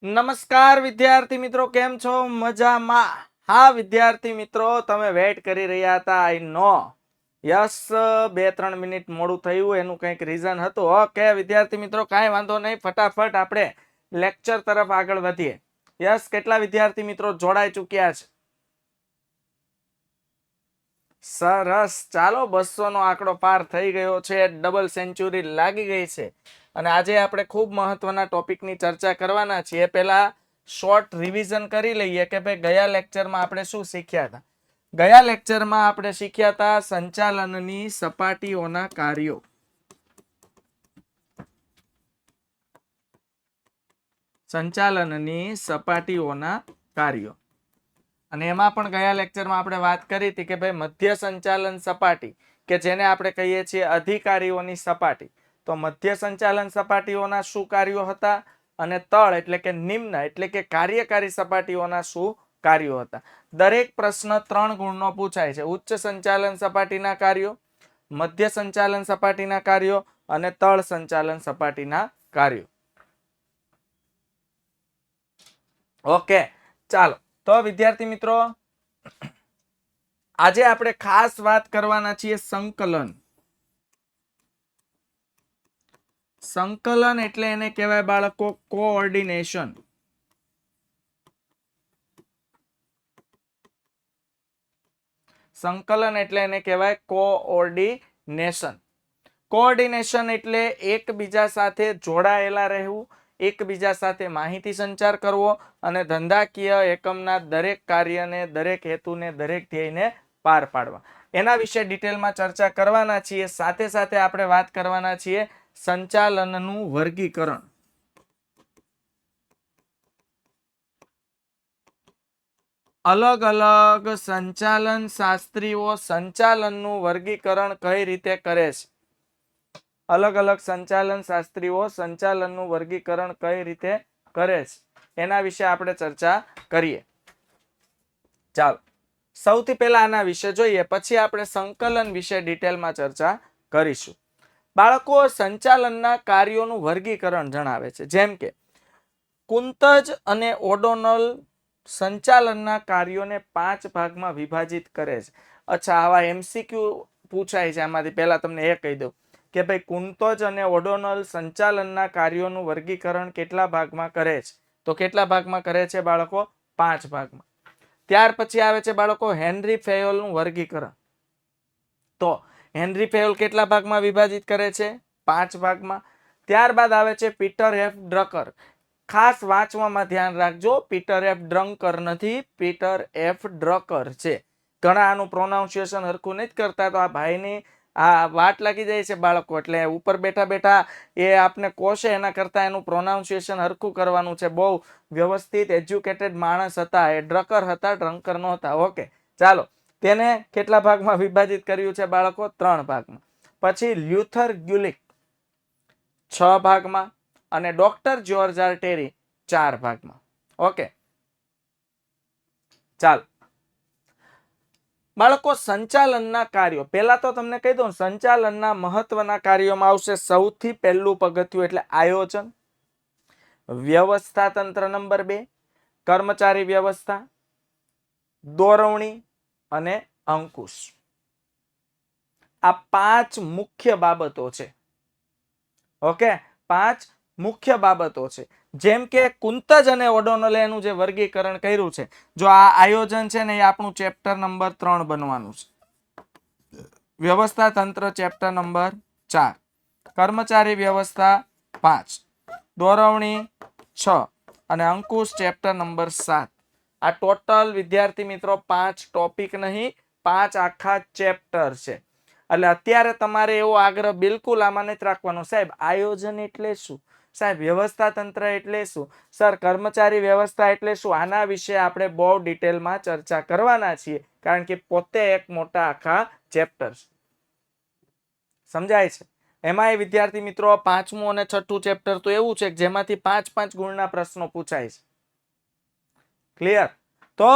નમસ્કાર વિદ્યાર્થી મિત્રો, કેમ છો? મજામાં? હા વિદ્યાર્થી મિત્રો, તમે વેઇટ કરી રહ્યા હતા, આઈ નો. યસ, 2-3 મિનિટ મોડું થયું, એનું કંઈક રીઝન હતું. ઓકે વિદ્યાર્થી મિત્રો, કાંઈ વાંધો નહીં, ફટાફટ આપણે લેક્ચર તરફ આગળ વધીએ. યસ, કેટલા વિદ્યાર્થી મિત્રો જોડાઈ ચૂક્યા છે? સરસ, ચાલો 200 નો આંકડો પાર થઈ ગયો છે, ડબલ સેન્ચુરી લાગી ગઈ છે. અને આજે આપણે ખૂબ મહત્વના ટોપિકની ચર્ચા કરવાના છીએ. પહેલા શોર્ટ રિવિઝન કરી લઈએ કે ભાઈ ગયા લેક્ચરમાં આપણે શું શીખ્યા હતા. ગયા લેક્ચરમાં આપણે શીખ્યા હતા સંચાલનની સપાટીઓના કાર્યો. સંચાલનની સપાટીઓના કાર્યો. અને એમાં પણ ગયા લેક્ચરમાં આપણે વાત કરી હતી કે ભાઈ મધ્ય સંચાલન સપાટી, કે જેને આપણે કહીએ છીએ અધિકારીઓની સપાટી. તો મધ્ય સંચાલન સપાટીઓના શું કાર્યો હતા, અને તળ એટલે કે નિમ્ન એટલે કે કાર્યકારી સપાટીઓના શું કાર્યો હતા. દરેક પ્રશ્ન 3 ગુણનો પૂછાય છે. ઉચ્ચ સંચાલન સપાટીના કાર્યો, મધ્ય સંચાલન સપાટીના કાર્યો અને તળ સંચાલન સપાટીના કાર્યો. ઓકે, ચાલો તો વિદ્યાર્થી મિત્રો, આજે આપણે ખાસ વાત કરવાના છીએ સંકલન. સંકલન એટલે એને કહેવાય બાળકો કોઓર્ડિનેશન. સંકલન એટલે એને કહેવાય કોઓર્ડિનેશન. કોઓર્ડિનેશન એટલે એકબીજા સાથે જોડાયેલા રહેવું, એકબીજા સાથે માહિતી સંચાર કરવો અને ધંધાકીય એકમના દરેક કાર્યને, દરેક હેતુને, દરેક ધ્યેયને પાર પાડવા. એના વિશે ડિટેલમાં ચર્ચા કરવાના છીએ. સાથે સાથે આપણે વાત કરવાના છીએ સંચાલનનું વર્ગીકરણ. અલગ અલગ સંચાલન શાસ્ત્રીઓ સંચાલનનું વર્ગીકરણ કઈ રીતે કરે છે. અલગ અલગ સંચાલન શાસ્ત્રીઓ સંચાલનનું વર્ગીકરણ કઈ રીતે કરે છે, એના વિશે આપણે ચર્ચા કરીએ. ચાલો, સૌથી પહેલા આના વિશે જોઈએ, પછી આપણે સંકલન વિશે ડિટેલમાં ચર્ચા કરીશું. બાળકો, સંચાલનના કાર્યોનું વર્ગીકરણ જણાવે છે. જેમ કે કુંતજ અને ઓડોનલ સંચાલનના કાર્યોને 5 ભાગમાં વિભાજિત કરે છે. અચ્છા, આવા એમસીક્યુ પૂછાય છે. આમાંથી પહેલા તમને એ કહી દઉં કે ભાઈ કુંતજ અને ઓડોનલ સંચાલનના કાર્યોનું વર્ગીકરણ કેટલા ભાગમાં કરે છે? તો કેટલા ભાગમાં કરે છે બાળકો? 5 ભાગમાં. ત્યાર પછી આવે છે બાળકો હેનરી ફેયોલનું વર્ગીકરણ. તો હેનરી ફેયોલ કેટલા ભાગમાં વિભાજિત કરે છે? 5 ભાગમાં. ત્યારબાદ આવે છે પીટર એફ ડ્રકર. ખાસ વાંચવામાં ધ્યાન રાખજો, પીટર એફ ડ્રંકર નથી, પીટર એફ ડ્રકર છે. ઘણા આનું પ્રોનાઉન્સિએશન હરખું નથી કરતા, તો આ ભાઈની આ વાટ લાગી જાય છે બાળકો. એટલે ઉપર બેઠા બેઠા એ આપને કોશે એના કરતા એનું પ્રોનાઉન્સિએશન હરખું કરવાનું છે. બહુ વ્યવસ્થિત એજ્યુકેટેડ માણસ હતા, એ ડ્રકર હતા, ડ્રંકર નહોતા. ઓકે, ચાલો. તેને કેટલા ભાગમાં વિભાજિત કર્યું છે બાળકો? 3 ભાગમાં. પછી લ્યુથર ગ્યુલિક 6 ભાગમાં અને ડોક્ટર જ્યોર્જ આર ટેરી 4 ભાગમાં. ઓકે, ચાલો બાળકો, સંચાલનના કાર્યો. પહેલા તો તમને કહી દઉં, સંચાલનના મહત્વના કાર્યોમાં આવશે સૌથી પહેલું પગથિયું એટલે આયોજન. વ્યવસ્થા તંત્ર નંબર 2, કર્મચારી વ્યવસ્થા, દોરવણી અને અંકુશ. આ 5 મુખ્ય બાબતો છે. ઓકે, 5 મુખ્ય બાબતો છે. જેમ કે કુંતજ અને ઓડોનલે એનું જે વર્ગીકરણ કર્યું છે, જો આ આયોજન છે ને એ આપણું ચેપ્ટર નંબર 3 બનવાનું છે. વ્યવસ્થા તંત્ર ચેપ્ટર નંબર 4, કર્મચારી વ્યવસ્થા 5, દોરવણી 6 અને અંકુશ ચેપ્ટર નંબર 7. આ ટોટલ વિદ્યાર્થી મિત્રો 5 ટોપિક નહીં, 5 આખા ચેપ્ટર છે. એટલે અત્યારે તમારે એવો આગ્રહ બિલકુલ આમાં નથી રાખવાનો, સાહેબ આયોજન એટલે શું, સાહેબ વ્યવસ્થા તંત્ર એટલે શું? સર કર્મચારી વ્યવસ્થા એટલે શું? આના વિશે આપણે બહુ ડિટેલમાં ચર્ચા કરવાના છીએ, કારણ કે પોતે એક મોટા આખા ચેપ્ટર સમજાય છે. એમાં વિદ્યાર્થી મિત્રો 5મું અને 6થું ચેપ્ટર તો એવું છે કે જેમાંથી 5-5 ગુણના પ્રશ્નો પૂછાય છે. ક્લિયર? તો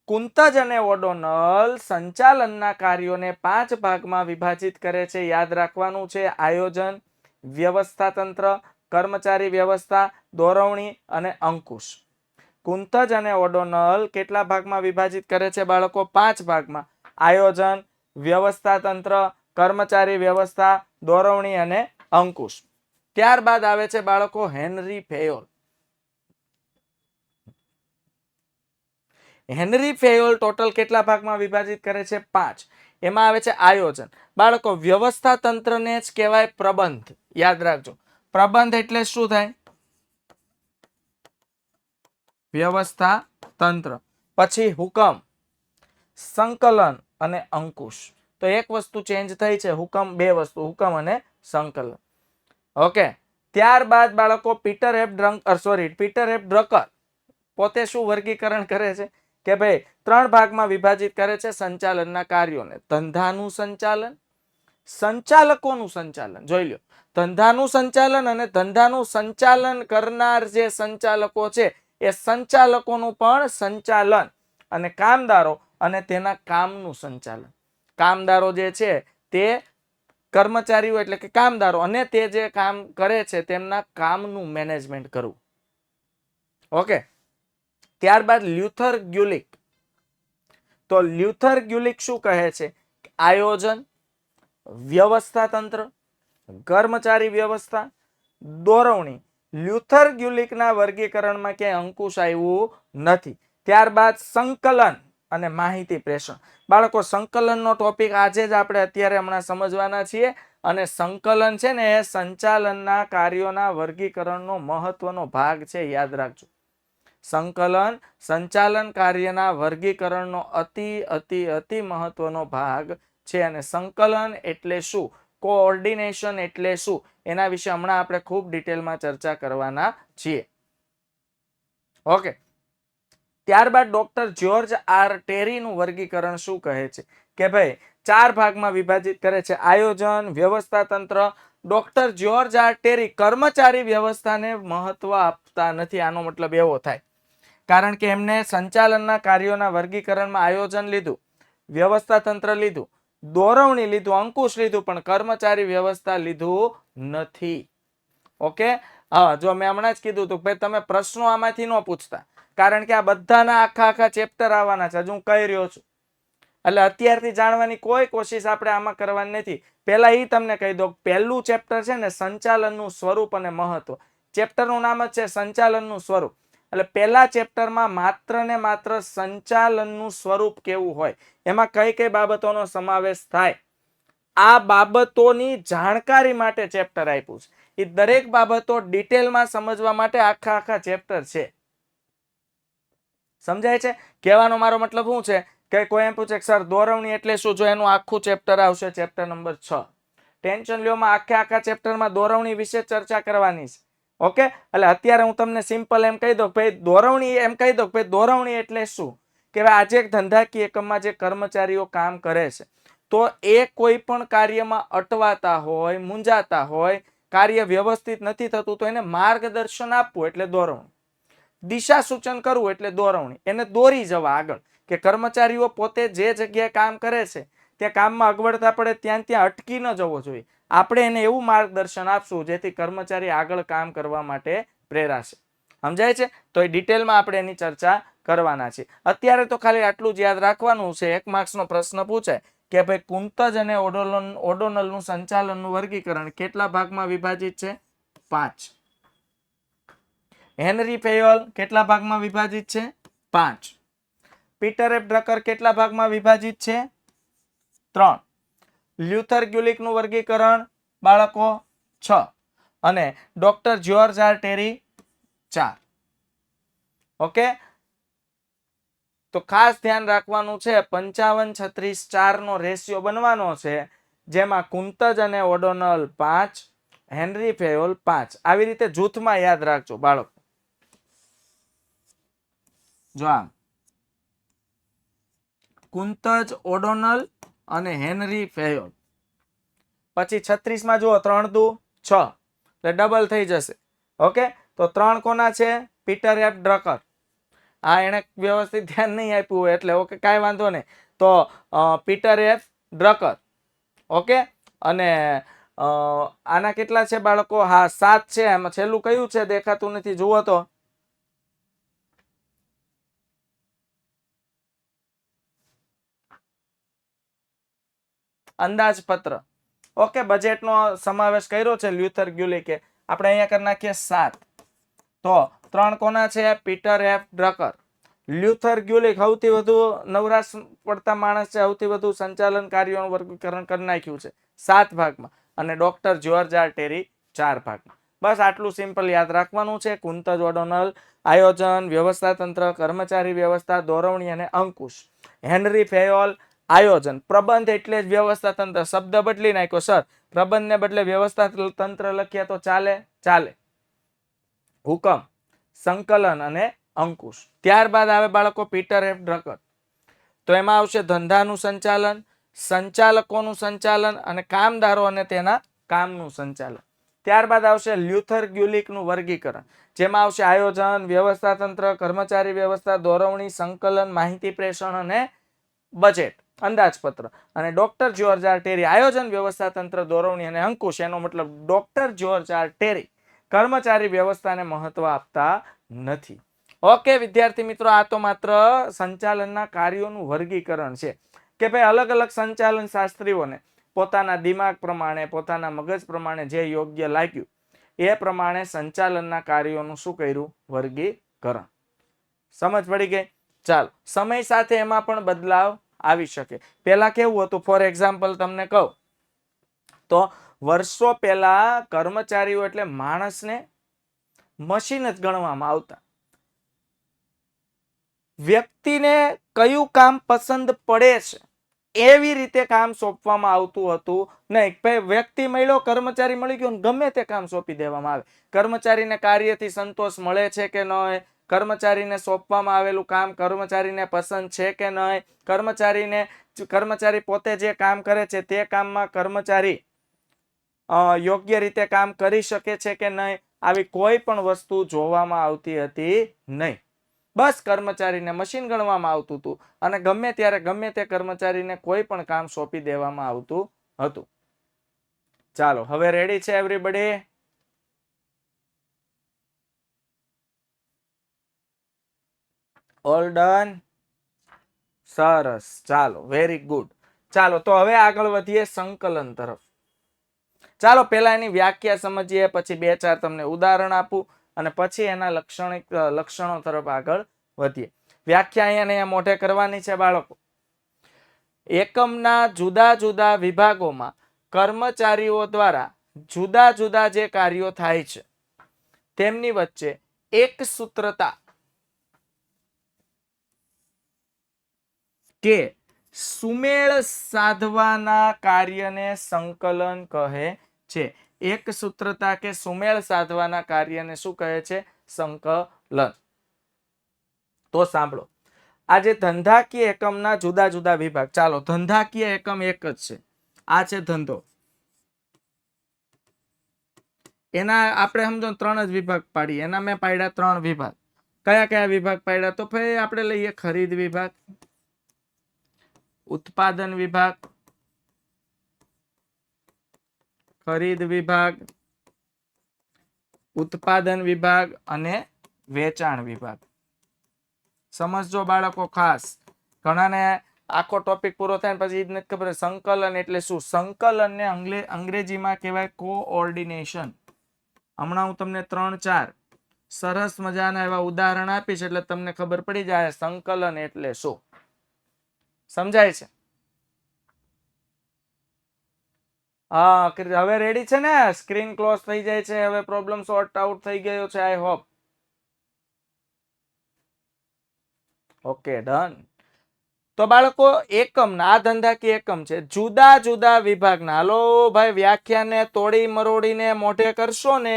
કુંતજ અને ઓડોનલ સંચાલનના કાર્યોને 5 ભાગમાં વિભાજિત કરે છે. યાદ રાખવાનું છે, આયોજન, વ્યવસ્થા તંત્ર, કર્મચારી વ્યવસ્થા, દોરવણી અને અંકુશ. કુંતજ અને ઓડોનલ કેટલા ભાગમાં વિભાજિત કરે છે બાળકો? 5 ભાગમાં. આયોજન, વ્યવસ્થા તંત્ર, કર્મચારી વ્યવસ્થા, દોરવણી અને અંકુશ. ત્યારબાદ આવે છે બાળકો હેનરી ફેયોલ. હેનરી ફેયોલ ટોટલ કેટલા ભાગમાં વિભાજિત કરે છે? 5. એમાં આવે છે આયોજન. બાળકો વ્યવસ્થા તંત્રને જ કહેવાય પ્રબંધ. યાદ રાખજો, પ્રબંધ એટલે શું થાય? વ્યવસ્થા તંત્ર. પછી હુકમ, સંકલન અને અંકુશ. તો એક વસ્તુ ચેન્જ થઈ છે, હુકમ, 2 વસ્તુ, હુકમ અને સંકલન. ઓકે. ત્યારબાદ બાળકો પીટર એફ ડ્રકર પોતે શું વર્ગીકરણ કરે છે કે ભાઈ 3 ભાગમાં વિભાજિત કરે છે સંચાલનના કાર્યોને. ધંધાનું સંચાલન, સંચાલકોનું સંચાલન. જોઈ લો, ધંધાનું સંચાલન અને ધંધાનું સંચાલન કરનાર જે સંચાલકો છે એ સંચાલકોનું પણ સંચાલન, અને કામદારો અને તેના કામનું સંચાલન. કામદારો જે છે તે કર્મચારીઓ એટલે કે કામદારો, અને તે જે કામ કરે છે તેમના કામનું મેનેજમેન્ટ કરવું. ઓકે. ત્યારબાદ લ્યુથર ગ્યુલિક. તો લ્યુથર ગ્યુલિક શું કહે છે? આયોજન, વ્યવસ્થા તંત્ર, કર્મચારી વ્યવસ્થા, દોરવણી. લ્યુથર ગ્યુલિકના વર્ગીકરણમાં ક્યાંય અંકુશ આવ્યું નથી. ત્યારબાદ સંકલન અને માહિતી પ્રેષણ. બાળકો સંકલનનો ટોપિક આજે જ આપણે અત્યારે હમણાં સમજવાના છીએ, અને સંકલન છે ને એ સંચાલનના કાર્યોના વર્ગીકરણનો મહત્વનો ભાગ છે. યાદ રાખજો, સંકલન સંચાલન કાર્યના વર્ગીકરણનો અતિ મહત્વનો ભાગ છે. અને સંકલન એટલે શું, કોઓર્ડિનેશન એટલે શું, એના વિશે હમણાં આપણે ખૂબ ડિટેલમાં ચર્ચા કરવાના છીએ. ઓકે. ત્યારબાદ ડોક્ટર જ્યોર્જ આર ટેરીનું વર્ગીકરણ શું કહે છે કે ભાઈ 4 ભાગમાં વિભાજિત કરે છે. આયોજન, વ્યવસ્થા તંત્ર. ડોક્ટર જ્યોર્જ આર ટેરી કર્મચારી વ્યવસ્થાને મહત્વ આપતા નથી. આનો મતલબ એવો થાય, કારણ કે એમને સંચાલનના કાર્યોના વર્ગીકરણમાં આયોજન લીધું, વ્યવસ્થા તંત્ર લીધું, દોરવણી લીધું, અંકુશ લીધું, પણ કર્મચારી વ્યવસ્થા લીધું નથી. ઓકે. હા, જો મેં હમણાં જ કીધું હતું ભાઈ તમે પ્રશ્નો આમાંથી ન પૂછતા, કારણ કે આ બધાના આખા ચેપ્ટર આવવાના છે. હું કહી રહ્યો છું, એટલે અત્યારથી જાણવાની કોઈ કોશિશ આપણે આમાં કરવાની નથી. પહેલા એ તમને કહી દો, પહેલું ચેપ્ટર છે ને સંચાલનનું સ્વરૂપ અને મહત્વ. ચેપ્ટરનું નામ જ છે સંચાલનનું સ્વરૂપ. એટલે પહેલા ચેપ્ટરમાં માત્ર ને માત્ર સંચાલનનું સ્વરૂપ કેવું હોય, એમાં કઈ કઈ બાબતોનો સમાવેશ થાય, આ બાબતોની જાણકારી માટે ચેપ્ટર આપ્યું છે. એ દરેક બાબતો ડિટેલમાં સમજવા માટે આખા ચેપ્ટર છે. સમજાય છે? કહેવાનો મારો મતલબ શું છે કે કોઈ એમ પૂછે સર દોરવણી એટલે શું, જો એનું આખું ચેપ્ટર આવશે, ચેપ્ટર નંબર 6. ટેન્શન લ્યોમાં આખા ચેપ્ટરમાં દોરવણી વિશે ચર્ચા કરવાની છે. ઓકે. એટલે અત્યારે હું તમને સિમ્પલ એમ કહી દઉં ભાઈ દોરવણી, એમ કહી દઉં ભાઈ દોરવણી એટલે શું કે આજે એક ધંધાકીય એકમમાં જે કર્મચારીઓ કામ કરે છે, તો એ કોઈ પણ કાર્યમાં અટવાતા હોય, મૂંઝાતા હોય, કાર્ય વ્યવસ્થિત નથી થતું, તો એને માર્ગદર્શન આપવું એટલે દોરવણી. દિશા સૂચન કરવું એટલે દોરવણી. એને દોરી જવા આગળ, કે કર્મચારીઓ પોતે જે જગ્યાએ કામ કરે છે તે કામમાં અગવડતા પડે ત્યાં અટકી ન જવો જોઈએ. આપણે એને એવું માર્ગદર્શન આપશું જેથી કર્મચારી આગળ કામ કરવા માટે પ્રેરાશે. સમજાય છે? તો એ ડિટેલમાં આપણે એની ચર્ચા કરવાના છે. અત્યારે તો ખાલી આટલું જ યાદ રાખવાનું છે. 1 માર્ક્સનો પ્રશ્ન પૂછાય કે ભાઈ કુંતજ અને ઓડોનલનું સંચાલનનું વર્ગીકરણ કેટલા ભાગમાં વિભાજિત છે? 5. હેનરી ફેયોલ કેટલા ભાગમાં વિભાજિત છે? 5. પીટર એફ ડ્રકર કેટલા ભાગમાં વિભાજિત છે? 3. લ્યુથર ગ્યુલિકનું વર્ગીકરણ બાળકો 6. અને doctor George R Terry 4. Okay. તો ખાસ ધ્યાન રાખવાનું છે 55-36-4 નો રેશિયો બનવાનો છે, જેમાં કુંતજ અને ઓડોનલ 5, હેનરી ફેયોલ 5. આવી રીતે જૂથમાં યાદ રાખજો બાળકો. જો આમ કુંતજ ઓડોનલ અને હેનરી ફેયોલ. પછી 36 માં જુઓ 3 દુ 6 એટલે ડબલ થઈ જશે. ઓકે, તો 3 કોના છે? Peter F Drucker. આ એને વ્યવસ્થિત ધ્યાન નહીં આપ્યું હોય એટલે ઓકે, કાંઈ વાંધો નહીં. તો પીટર એફ ડ્રકર. ઓકે, અને આના કેટલા છે બાળકો? હા 7 છે. એમાં છેલ્લું કયું છે? દેખાતું નથી, જુઓ તો. અંદાજપત્ર. ઓકે, બજેટનો સમાવેશ કર્યો છે લ્યુથર ગ્યુલિકે. આપણે અહીંયા કરી નાખીએ 7. તો 3 કોના છે? Peter F Drucker. લ્યુથર ગ્યુલિક સૌથી વધુ નવરાશ પડતા માણસ છે, સૌથી વધુ સંચાલન કાર્યોનું વર્ગીકરણ કરી નાખ્યું છે 7 ભાગમાં. અને ડોક્ટર જ્યોર્જ આર ટેરી 4 ભાગમાં. બસ આટલું સિમ્પલ યાદ રાખવાનું છે. કુંતજ ઓડોનલ આયોજન, વ્યવસ્થા તંત્ર, કર્મચારી વ્યવસ્થા, દોરવણી અને અંકુશ. હેનરી ફેયોલ આયોજન. પ્રબંધ એટલે જ વ્યવસ્થા તંત્ર. શબ્દ બદલી નાખ્યો સર, પ્રબંધને બદલે વ્યવસ્થા તંત્ર લખ્યા તો ચાલે? ચાલે. હુકમ, સંકલન અને અંકુશ. ત્યારબાદ આવે બાળકો પીટર એફ ડ્રકર. તો એમાં આવશે ધંધાનું સંચાલન, સંચાલકોનું સંચાલન અને કામદારો અને તેના કામનું સંચાલન. ત્યારબાદ આવશે લ્યુથર ગ્યુલિકનું વર્ગીકરણ, જેમાં આવશે આયોજન, વ્યવસ્થા તંત્ર, કર્મચારી વ્યવસ્થા, દોરવણી, સંકલન, માહિતી પ્રેષણ અને બજેટ, અંદાજપત્ર. અને ડોક્ટર જ્યોર્જ આર ટેરી આયોજન, વ્યવસ્થા તંત્ર, દોરવણી અને અંકુશ. એનો મતલબ ડોક્ટર જ્યોર્જ આર ટેરી કર્મચારી વ્યવસ્થાને મહત્વ આપતા નથી. ઓકે વિદ્યાર્થી મિત્રો, આ તો માત્ર સંચાલનના કાર્યોનું વર્ગીકરણ છે કે ભાઈ અલગ અલગ સંચાલન શાસ્ત્રીઓને પોતાના દિમાગ પ્રમાણે, પોતાના મગજ પ્રમાણે જે યોગ્ય લાગ્યું એ પ્રમાણે સંચાલનના કાર્યોનું શું કર્યું? વર્ગીકરણ. સમજ પડી ગઈ? ચાલો, સમય સાથે એમાં પણ બદલાવ આવી શકે. પહેલા કેવું હતું? ફોર એક્ઝામ્પલ તમને કહું તો વર્ષો પહેલા કર્મચારીઓ એટલે માણસને મશીન જ ગણવામાં આવતા. વ્યક્તિને કયું કામ પસંદ પડે છે એવી રીતે કામ સોંપવામાં આવતું હતું નહીં. ભાઈ વ્યક્તિ મળ્યો, કર્મચારી મળી ગયો, ગમે તે કામ સોંપી દેવામાં આવે. કર્મચારીને કાર્યથી સંતોષ મળે છે કે નહીં, કર્મચારીને સોંપવામાં આવેલું કામ કર્મચારીને પસંદ છે કે નહીં, કર્મચારી પોતે જે કામ કરે છે તે કામમાં કર્મચારી યોગ્ય રીતે કામ કરી શકે છે કે નહીં, આવી કોઈ પણ વસ્તુ જોવામાં આવતી હતી નહીં. બસ કર્મચારીને મશીન ગણવામાં આવતું હતું અને ગમે ત્યારે ગમે તે કર્મચારીને કોઈ પણ કામ સોંપી દેવામાં આવતું હતું. ચાલો, હવે રેડી છે એવરીબડી? All done? સરસ, ચાલો, વેરી ગુડ. ચાલો, તો હવે આગળ વધીએ સંકલન તરફ. ચાલો, પહેલા એની વ્યાખ્યા સમજીએ, પછી 2-4 તમને ઉદાહરણ આપું અને પછી એના લક્ષણો તરફ આગળ વધીએ. વ્યાખ્યા અહીંયા મોઢે કરવાની છે બાળકો. એકમના જુદા જુદા વિભાગોમાં કર્મચારીઓ દ્વારા જુદા જુદા જે કાર્યો થાય છે તેમની વચ્ચે એક સૂત્રતા કે સુમેળ સાધવાના કાર્યને સંકલન કહે છે. એક સૂત્રતા કે સુમેળ સાધવાના કાર્યને શું કહે છે? સંકલન. તો સાંભળો, આજે ધંધાકીય એકમના જુદા જુદા વિભાગ. ચાલો, ધંધાકીય એકમ એક જ છે, આ છે ધંધો. એના આપણે સમજો 3 જ વિભાગ પાડીએ. એના મેં પાડ્યા 3 વિભાગ. કયા કયા વિભાગ પાડ્યા? તો ભાઈ આપણે લઈએ ખરીદ વિભાગ, ઉત્પાદન વિભાગ, ખરીદ વિભાગ, ઉત્પાદન વિભાગ અને વેચાણ વિભાગ. સમજજો બાળકો ખાસ. ઘણાને આખો ટોપિક પૂરો થાય પછી જ નથી ખબર સંકલન એટલે શું. સંકલનને અંગ્રેજીમાં કહેવાય કોઓર્ડિનેશન. હમણાં હું તમને 3-4 સરસ મજાના એવા ઉદાહરણ આપીશ એટલે તમને ખબર પડી જાય સંકલન એટલે શું. સમજાય છે? હા, હવે રેડી છે ને? સ્ક્રીન ક્લોઝ થઈ જાય છે, હવે પ્રોબ્લેમ સોર્ટ આઉટ થઈ ગયો છે, આઈ હોપ. Okay, done. તો બાળકો એકમના આ ધંધાકીય એકમ છે જુદા જુદા વિભાગના. હાલો ભાઈ વ્યાખ્યાને તોડી મરોડીને મોઢે કરશો ને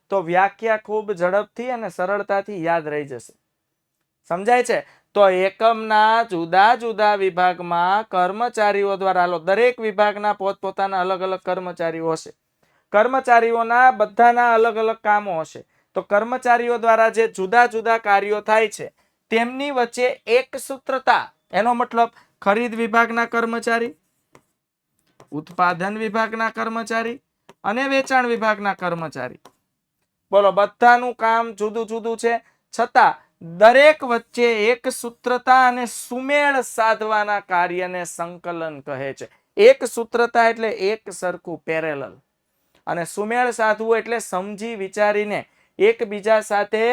તો વ્યાખ્યા ખૂબ ઝડપથી અને સરળતાથી યાદ રહી જશે. સમજાય છે? તો એકમના જુદા જુદા વિભાગમાં કર્મચારીઓ દ્વારા, હાલો દરેક વિભાગના પોતપોતાના અલગ અલગ કર્મચારીઓ હશે. કર્મચારીઓના બધાના અલગ અલગ કામો હશે. તો કર્મચારીઓ દ્વારા જે જુદા જુદા કાર્યો થાય છે તેમની વચ્ચે એક સૂત્રતા, એનો મતલબ ખરીદ વિભાગના કર્મચારી, ઉત્પાદન વિભાગના કર્મચારી અને વેચાણ વિભાગના કર્મચારી, બોલો બધાનું કામ જુદું જુદું છે, છતાં દરેક વચ્ચે એક સૂત્રતા અને સુમેળ સાધવાના કાર્યને સંકલન કહે છે. એક સૂત્રતા એટલે એક સરખું પેરેલલ, અને સુમેળ સાધવું એટલે સમજી વિચારીને એકબીજા સાથે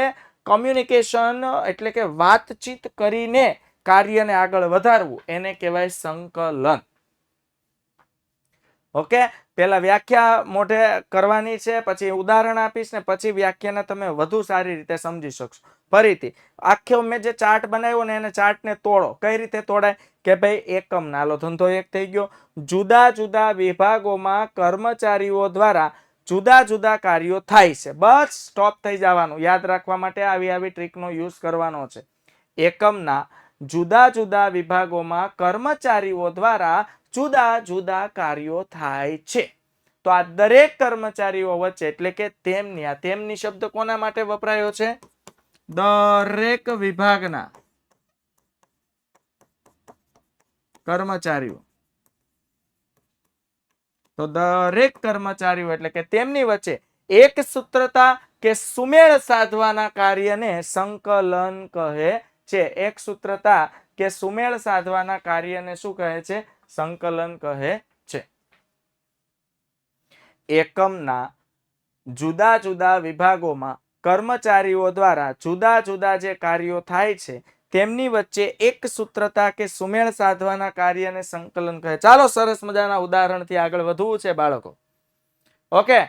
કમ્યુનિકેશન એટલે કે વાતચીત કરીને કાર્યને આગળ વધારવું, એને કહેવાય સંકલન. ઓકે, પેલા વ્યાખ્યા મોઢે કરવાની છે, પછી ઉદાહરણ આપીશ ને પછી વ્યાખ્યાને તમે વધુ સારી રીતે સમજી શકશો. ફરીથી આખો મેં જે ચાર્ટ બનાવ્યો ને એને ચાર્ટને તોડો. કઈ રીતે તોડાય કે ભાઈ એકમ નાલો ધંધો એક થઈ ગયો, જુદા જુદા વિભાગોમાં કર્મચારીઓ દ્વારા જુદા જુદા કાર્યો થાય છે. બસ સ્ટોપ થઈ જવાનું. યાદ રાખવા માટે આવી ટ્રીકનો યુઝ કરવાનો છે. એકમના જુદા જુદા વિભાગોમાં કર્મચારીઓ દ્વારા જુદા જુદા કાર્યો થાય છે. તો આ દરેક કર્મચારીઓ વચ્ચે એટલે કે તેમની, આ તેમની શબ્દ કોના માટે વપરાયો છે? દરેક વિભાગના કર્મચારીઓ. તો દરેક કર્મચારીઓ એટલે કે તેમની વચ્ચે એક સૂત્રતા કે સુમેળ સાધવાના કાર્યને સંકલન કહે છે. એક સૂત્રતા કે સુમેળ સાધવાના કાર્યને શું કહે છે? સંકલન કહે છે. એકમના જુદા જુદા વિભાગોમાં કર્મચારીઓ દ્વારા જુદા જુદા જે કાર્યો થાય છે તેમની વચ્ચે એક સૂત્રતા કે સુમેળ સાધવાના કાર્યને સંકલન કહે. ચાલો સરસ મજાના ઉદાહરણથી આગળ વધવું છે બાળકો. ઓકે,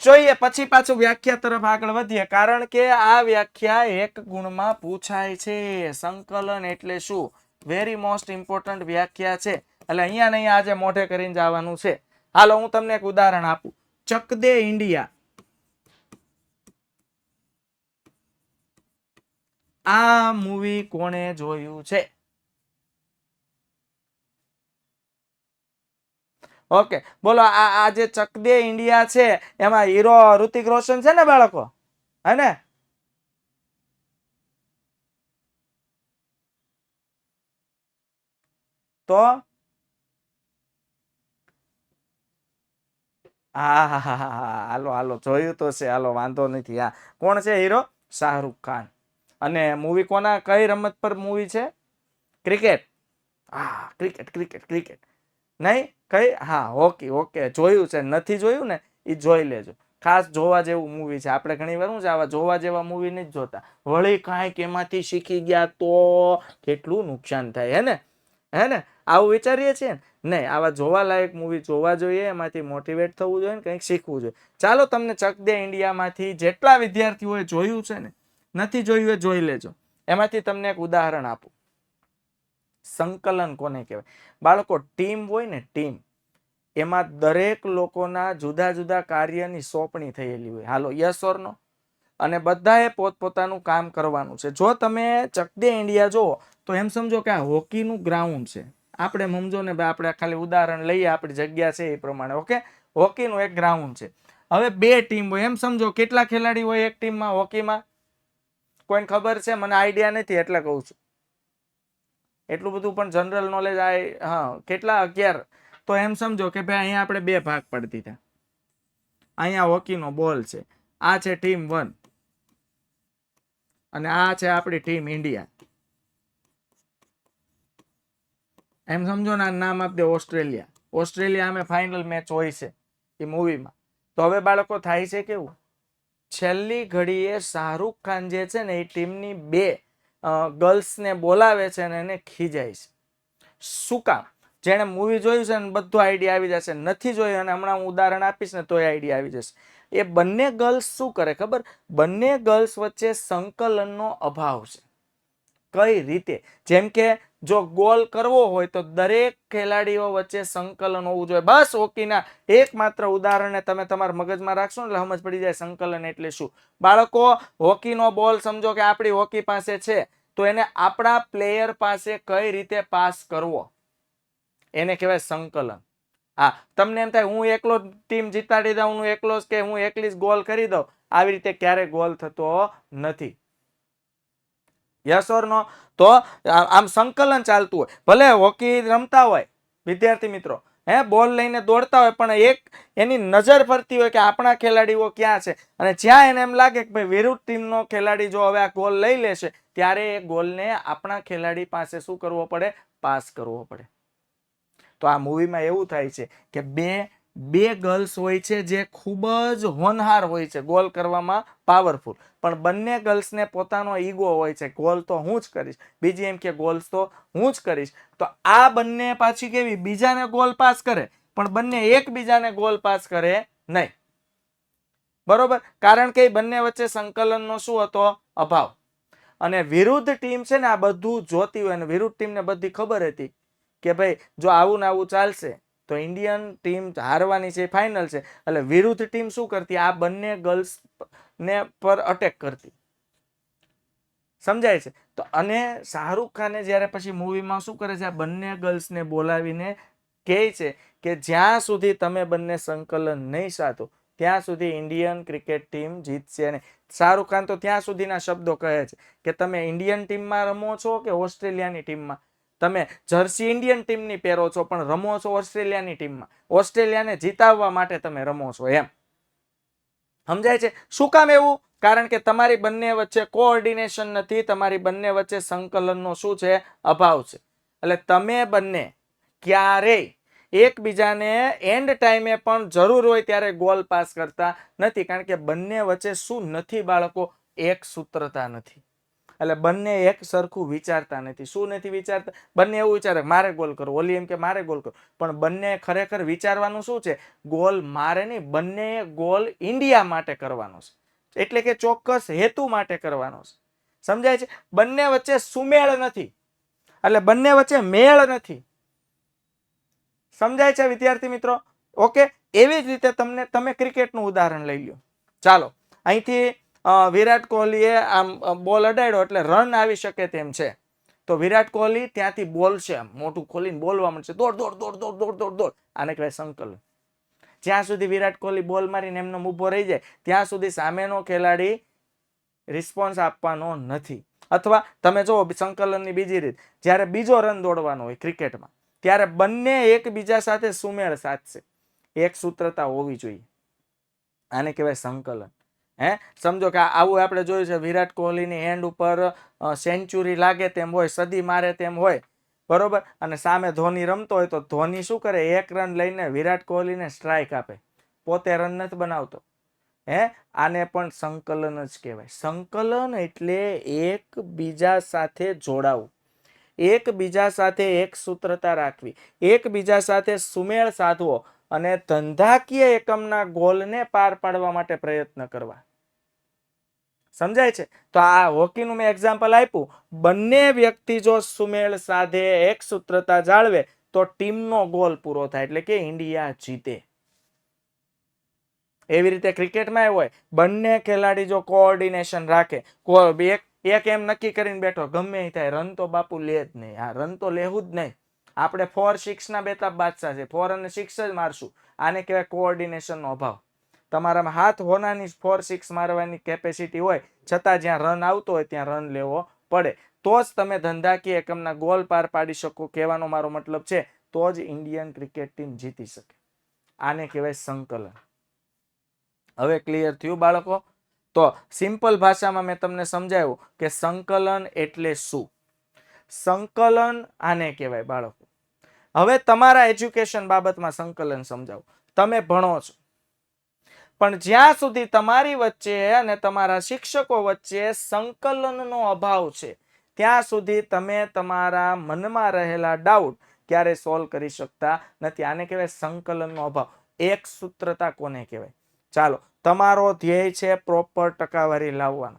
જોઈએ પછી પાછું વ્યાખ્યા તરફ આગળ વધીએ, કારણ કે આ વ્યાખ્યા એક ગુણમાં પૂછાય છે. સંકલન એટલે શું? વેરી મોસ્ટ ઇમ્પોર્ટન્ટ વ્યાખ્યા છે, એટલે અહીંયા ને અહીંયા આજે મોઢે કરીને જવાનું છે. હાલો હું તમને એક ઉદાહરણ આપું. ચક દે ઇન્ડિયા, આ મૂવી કોણે જોયું છે? ઓકે, બોલો આ જે ચક દે ઇન્ડિયા છે એમાં હીરો ઋતિક રોશન છે ને બાળકો? હે ને? તો હાલો હાલો જોયું તો છે, હાલો વાંધો નથી. હા, કોણ છે હીરો? શાહરુખ ખાન. અને મૂવી કોના, કઈ રમત પર મૂવી છે? ક્રિકેટ. હા, ક્રિકેટ ક્રિકેટ ક્રિકેટ નહીં કઈ, હા હોકી. ઓકે, જોયું છે. નથી જોયું ને એ જોઈ લેજો. ખાસ જોવા જેવું મૂવી છે. આપણે ઘણી વાર શું છે આવા જોવા જેવા મૂવી નથી જોતા, વળી કાંઈક એમાંથી શીખી ગયા તો કેટલું નુકસાન થાય. હે ને આવું વિચારીએ છીએ નહીં. આવા જોવાલાયક મૂવી જોવા જોઈએ, એમાંથી મોટિવેટ થવું જોઈએ ને કંઈક શીખવું જોઈએ. ચાલો તમને ચક દે ઇન્ડિયામાંથી જેટલા વિદ્યાર્થીઓએ જોયું છે ને, નથી જોયું એ જોઈ લેજો. એમાંથી તમને એક ઉદાહરણ આપું. સંકલન કોને કહેવાય બાળકો? ટીમ હોય ને, ટીમ, એમાં દરેક લોકોના જુદા જુદા કાર્યની સોંપણી થયેલી હોય. હાલો યસ ઓર નો? અને બધાએ પોતપોતાનું કામ કરવાનું છે. જો તમે ચક દે ઇન્ડિયા જુઓ તો એમ સમજો કે આ હોકીનું ગ્રાઉન્ડ છે. આપણે સમજો ને, આપણે ખાલી ઉદાહરણ લઈએ, આપણી જગ્યા છે એ પ્રમાણે. ઓકે, હોકીનું એક ગ્રાઉન્ડ છે. હવે બે ટીમ હોય. એમ સમજો કેટલા ખેલાડી હોય એક ટીમમાં હોકીમાં? કોઈને ખબર છે? મને આઈડિયા નથી એટલે કહું છું. એટલું બધું પણ જનરલ નોલેજ હા, કેટલા? 11. તો એમ સમજો કે ભાઈ અહીંયા આપણે બે ભાગ પડી દીધા. અહીંયા હોકીનો બોલ છે, આ છે ટીમ 1 અને આ છે આપણી ટીમ ઇન્ડિયા. એમ સમજો ને, નામ આપી દે ઓસ્ટ્રેલિયા. ઓસ્ટ્રેલિયા અમે ફાઇનલ મેચ હોય છે એ મૂવીમાં. તો હવે બાળકો થાય છે કેવું? છેલ્લી ઘડીએ શાહરુખ ખાન જે છે ને એ ટીમની બે ગર્લ્સને બોલાવે છે અને એને ખીજાય છે. શું કામ? જેણે મૂવી જોયું છે ને બધું આઈડિયા આવી જશે. નથી જોયું અને હમણાં હું ઉદાહરણ આપીશ ને તોય આઈડિયા આવી જશે. એ બંને ગર્લ્સ શું કરે ખબર? બંને ગર્લ્સ વચ્ચે સંકલનનો અભાવ છે. કઈ રીતે? જેમ કે જો ગોલ કરવો હોય તો દરેક ખેલાડીઓ વચ્ચે સંકલન હોવું જોઈએ. બસ હોકીના એકમાત્ર ઉદાહરણને તમે તમારા મગજમાં રાખશો ને એટલે સમજ પડી જાય સંકલન એટલે શું. બાળકો, હોકીનો બોલ સમજો કે આપણી હોકી પાસે છે, તો એને આપણા પ્લેયર પાસે કઈ રીતે પાસ કરવો, એને કહેવાય સંકલન. હા, તમને એમ થાય હું એકલો ટીમ જીતાડી દઉં, હું એકલો જ કે હું એકલી જ ગોલ કરી દઉં, આવી રીતે ક્યારે ગોલ થતો નથી. યસ ઓર નો? તો આમ સંકલન ચાલતું હોય. ભલે હોકી રમતા હોય વિદ્યાર્થી મિત્રો, બોલ લઈને દોડતા હોય, પણ એક એની નજર ફરતી હોય કે આપણા ખેલાડીઓ ક્યાં છે, અને જ્યાં એને એમ લાગે કે ભાઈ વિરુદ્ધ ટીમનો ખેલાડી જો હવે આ ગોલ લઈ લેશે, ત્યારે એ ગોલને આપણા ખેલાડી પાસે શું કરવો પડે? પાસ કરવો પડે. તો આ મૂવીમાં એવું થાય છે કે બે ગર્લ્સ હોય છે જે ખૂબ જ હોનહાર હોય છે, ગોલ કરવામાં પાવરફુલ, પણ બંને ગર્લ્સને પોતાનો ઈગો હોય છે, ગોલ તો હું જ કરીશ, બીજી એમ કે ગોલ્સ તો હું જ કરીશ. તો આ બંને પાછી કેવી, બીજાને ગોલ પાસ કરે, પણ બંને એકબીજાને ગોલ પાસ કરે નહીં. બરોબર? કારણ કે બંને વચ્ચે સંકલનનો શું હતો? અભાવ. અને વિરુદ્ધ ટીમ છે ને આ બધું જોતી હોય, અને વિરુદ્ધ ટીમને બધી ખબર હતી કે ભાઈ જો આવું ને આવું ચાલશે તો ઇન્ડિયન ટીમ હારવાની છે, ફાઇનલ છે. એટલે વિરુદ્ધ ટીમ શું કરતી? આ બંને ગર્લ્સ ને પર અટેક કરતી. સમજાય છે? તો અને શાહરૂખ ખાને જ્યારે પછી મૂવીમાં શું કરે છે, આ બંને ગર્લ્સને બોલાવીને કહે છે કે જ્યાં સુધી તમે બંને સંકલન નહીં સાધો ત્યાં સુધી ઇન્ડિયન ક્રિકેટ ટીમ જીતશે નહીં. શાહરૂખ ખાન તો ત્યાં સુધીના શબ્દો કહે છે કે તમે ઇન્ડિયન ટીમમાં રમો છો કે ઓસ્ટ્રેલિયાની ટીમમાં, તમે જર્સી ઇન્ડિયન ટીમની પહેરો છો પણ રમો છો ઓસ્ટ્રેલિયાની ટીમમાં, ઓસ્ટ્રેલિયાને જીતાવવા માટે તમે રમો છો, એમ. સમજાય છે? શું કામ એવું? કારણ કે તમારી બંને વચ્ચે કોઓર્ડિનેશન નથી, તમારી બંને વચ્ચે સંકલનનો શું છે? અભાવ છે. એટલે તમે બંને ક્યારેય એકબીજાને એન્ડ ટાઈમે પણ જરૂર હોય ત્યારે ગોલ પાસ કરતા નથી, કારણ કે બંને વચ્ચે શું નથી બાળકો? એક સૂત્રતા નથી. એટલે બંને એક સરખું વિચારતા નથી. શું નથી વિચારતા? બંને એવું વિચારે મારે ગોલ કરો, ઓલી એમ કે મારે ગોલ કરો, પણ બંને ખરેખર વિચારવાનું શું છે? ગોલ મારે નહીં, બંને ગોલ ઇન્ડિયા માટે કરવાનો છે, એટલે કે ચોક્કસ હેતુ માટે કરવાનો છે. સમજાય છે? બંને વચ્ચે સુમેળ નથી, એટલે બંને વચ્ચે મેળ નથી. સમજાય છે વિદ્યાર્થી મિત્રો? ઓકે, એવી જ રીતે તમે ક્રિકેટનું ઉદાહરણ લઈ લો. ચાલો, અહીંથી વિરાટ કોહલીએ આમ બોલ અડાડ્યો એટલે રન આવી શકે તેમ છે, તો વિરાટ કોહલી ત્યાંથી બોલશે, મોટું ખોલીને બોલવા મળશે, દોડ દોડ દોડ દોડ દોડ દોડ દોડ. આને કહેવાય સંકલન. જ્યાં સુધી વિરાટ કોહલી બોલ મારીને એમનો ઊભો રહી જાય ત્યાં સુધી સામેનો ખેલાડી રિસ્પોન્સ આપવાનો નથી. અથવા તમે જુઓ સંકલનની બીજી રીત, જ્યારે બીજો રન દોડવાનો હોય ક્રિકેટમાં, ત્યારે બંને એકબીજા સાથે સુમેળ સાધશે, એક સૂત્રતા હોવી જોઈએ. આને કહેવાય સંકલન. સમજો કે આવું આપણે જોયું છે, વિરાટ કોહલીની હેન્ડ ઉપર સેન્ચુરી લાગે તેમ હોય, સદી મારે તેમ હોય, બરોબર, અને સામે ધોની રમતો હોય તો ધોની શું કરે? એક રન લઈને વિરાટ કોહલીને સ્ટ્રાઇક આપે, પોતે રન નથી બનાવતો. આને પણ સંકલન જ કહેવાય. સંકલન એટલે એકબીજા સાથે જોડાવું, એકબીજા સાથે એક સૂત્રતા રાખવી, એકબીજા સાથે સુમેળ સાધવો અને ધંધાકીય એકમના ગોલને પાર પાડવા માટે પ્રયત્ન કરવા. સમજાય છે? તો આ હોકીનું મેં એક્ઝામ્પલ આપ્યું. બંને વ્યક્તિ જો સુમેળ સાધે, એક સૂત્રતા જાળવે તો ટીમનો ગોલ પૂરો થાય, એટલે કે ઇન્ડિયા જીતે. એવી રીતે ક્રિકેટમાં એવું હોય, બંને ખેલાડી જો કોઓર્ડિનેશન રાખે, એક એમ નક્કી કરીને બેઠો ગમે થાય રન તો બાપુ લે જ નહીં, હા રન તો લેવું જ નહીં, આપણે 4-6 ના બેતાબ બાદશાહ છે, 4 અને 6 જ મારશું. આને કહેવાય કોઓર્ડિનેશનનો અભાવ. તમારામાં હાથ હોનાની 4-6 મારવાની કેપેસિટી હોય છતાં જ્યાં રન આવતો હોય ત્યાં રન લેવો પડે, તો જ તમે ધંધાકીય એકમના ગોલ પાર પાડી શકો. કહેવાનો મારો મતલબ છે તો જ ઇન્ડિયન ક્રિકેટ ટીમ જીતી શકે. આને કહેવાય સંકલન. હવે ક્લિયર થયું બાળકો? તો સિમ્પલ ભાષામાં મેં તમને સમજાવ્યું કે સંકલન એટલે શું. સંકલન આને કહેવાય બાળકો. હવે તમારા એજ્યુકેશન બાબતમાં સંકલન સમજાવું. તમે ભણો છો, પણ જ્યાં સુધી તમારી વચ્ચે અને તમારા શિક્ષકો વચ્ચે સંકલનનો અભાવ છે ત્યાં સુધી તમે તમારા મનમાં રહેલા ડાઉટ ક્યારે સોલ્વ કરી શકતા નથી. આને કહેવાય સંકલનનો અભાવ. એક સૂત્રતા કોને કહેવાય? ચાલો, તમારો ધ્યેય છે પ્રોપર ટકાવારી લાવવાનો.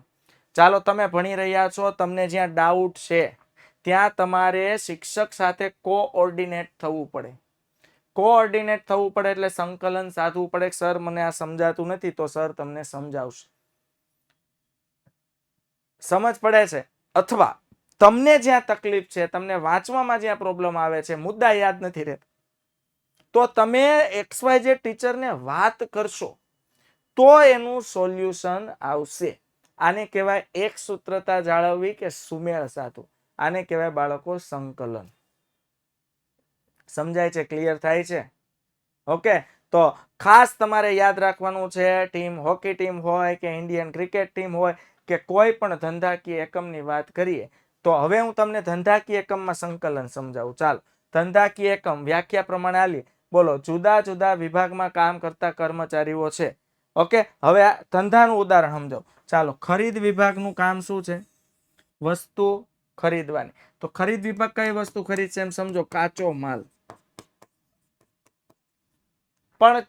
ચાલો, તમે ભણી રહ્યા છો, તમને જ્યાં ડાઉટ છે ત્યાં તમારે શિક્ષક સાથે કોઓર્ડિનેટ થવું પડે. કોઓર્ડિનેટ થવું પડે એટલે સંકલન સાધવું પડે. સર મને આ સમજાતું નથી, તો સર તમને સમજાવશે. સમજ પડે છે? અથવા તમને જ્યાં તકલીફ છે, તમને વાંચવામાં જ્યાં પ્રોબ્લેમ આવે છે, મુદ્દા યાદ નથી રહેતા, તો તમે XYZ ટીચરને વાત કરશો તો એનું સોલ્યુશન આવશે. આને કહેવાય એક સૂત્રતા જાળવવી કે સુમેળ સાધવું. આને કહેવાય બાળકો સંકલન. સમજાય છે? ક્લિયર થાય છે? ઓકે, તો ખાસ તમારે યાદ રાખવાનું છે, ટીમ હોકી ટીમ હોય કે ઇન્ડિયન ક્રિકેટ ટીમ હોય કે કોઈ પણ ધંધાકીય એકમની વાત કરીએ, તો હવે હું તમને ધંધાકીય એકમમાં સંકલન સમજાવું. ચાલો, ધંધાકીય એકમ વ્યાખ્યા પ્રમાણે આલી. બોલો, જુદા જુદા વિભાગમાં કામ કરતા કર્મચારીઓ છે. ઓકે, હવે આ ધંધાનું ઉદાહરણ સમજો. ચાલો, ખરીદ વિભાગનું કામ શું છે? વસ્તુ ખરીદવાની. તો ખરીદ વિભાગ કઈ વસ્તુ ખરીદશે એમ સમજો? કાચો માલ. પણ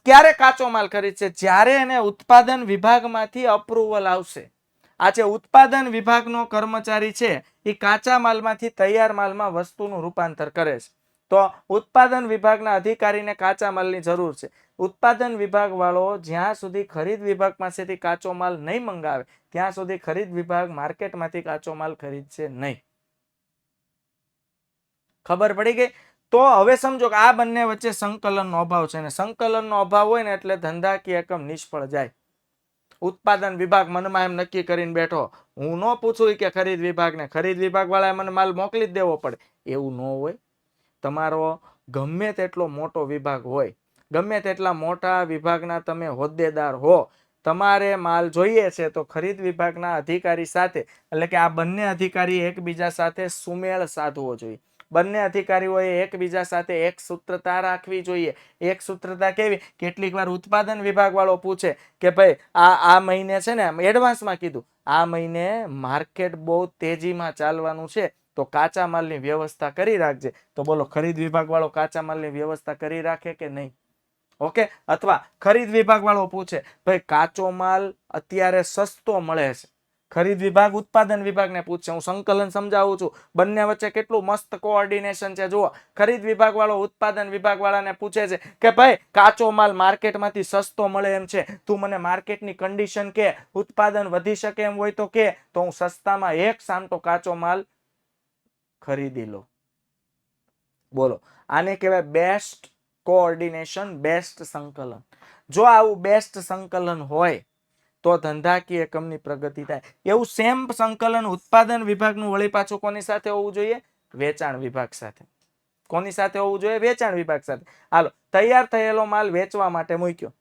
ક્યારે કાચો માલ ખરીદશે? જ્યારે એને ઉત્પાદન વિભાગમાંથી અપ્રુવલ આવશે. આ જે ઉત્પાદન વિભાગનો કર્મચારી છે, એ કાચા માલમાંથી તૈયાર માલમાં વસ્તુનું રૂપાંતર કરે છે. તો ઉત્પાદન વિભાગના અધિકારીને કાચા માલની જરૂર છે. ઉત્પાદન વિભાગ વાળો જ્યાં સુધી ખરીદ વિભાગ પાસેથી કાચો માલ નહીં મંગાવે, ત્યાં સુધી ખરીદ વિભાગ માર્કેટમાંથી કાચો માલ ખરીદશે નહીં. ખબર પડી ગઈ? તો હવે સમજો કે આ બંને વચ્ચે સંકલનનો અભાવ છે, ને સંકલનનો અભાવ હોય ને એટલે ધંધાકીય એકમ નિષ્ફળ જાય. ઉત્પાદન વિભાગ મનમાં એમ નક્કી કરીને બેઠો, હું ન પૂછું કે ખરીદ વિભાગને, ખરીદ વિભાગ વાળાએ મને માલ મોકલી જ દેવો પડે. એવું ન હોય. તમારો ગમે તેટલો મોટો વિભાગ હોય, ગમે તેટલા મોટા વિભાગના તમે હોદ્દેદાર હો, તમારે માલ જોઈએ છે તો ખરીદ વિભાગના અધિકારી સાથે, એટલે કે આ બંને અધિકારી એકબીજા સાથે સુમેળ સાધવો જોઈએ. બંને અધિકારીઓએ એકબીજા સાથે એક સૂત્રતા રાખવી જોઈએ. એક સૂત્રતા કેવી? કેટલીક વાર ઉત્પાદન વિભાગ વાળો પૂછે કે ભાઈ આ મહિને છે ને, એડવાન્સમાં કીધું, આ મહિને માર્કેટ બહુ તેજીમાં ચાલવાનું છે, તો કાચા માલની વ્યવસ્થા કરી રાખજે. તો બોલો, ખરીદ વિભાગ વાળો કાચા માલની વ્યવસ્થા કરી રાખે કે નહીં? ઓકે. અથવા ખરીદ વિભાગ વાળો પૂછે, ભાઈ કાચો માલ અત્યારે સસ્તો મળે છે. ખરીદ વિભાગ ઉત્પાદન વિભાગને પૂછશે. હું સંકલન સમજાવું છું. બંને વચ્ચે કેટલું મસ્ત કોઓર્ડિનેશન છે જુઓ. ખરીદ વિભાગ વાળો ઉત્પાદન વિભાગ વાળાને પૂછે છે કે ભાઈ કાચો માલ માર્કેટમાંથી સસ્તો મળે એમ છે, તું મને માર્કેટની કન્ડિશન કે, ઉત્પાદન વધી શકે એમ હોય તો કે, તો હું સસ્તામાં એક સામટો કાચો માલ ખરીદી લો. બોલો, આને કહેવાય બેસ્ટ કોઓર્ડિનેશન, બેસ્ટ સંકલન. જો આવું બેસ્ટ સંકલન હોય તો ધંધાકીય એકમની પ્રગતિ થાય. એવું સેમ સંકલન ઉત્પાદન વિભાગનું વળી પાછું કોની સાથે હોવું જોઈએ? વેચાણ વિભાગ સાથે. કોની સાથે હોવું જોઈએ? વેચાણ વિભાગ સાથે. હાલો, તૈયાર થયેલો માલ વેચવા માટે મૂક્યો,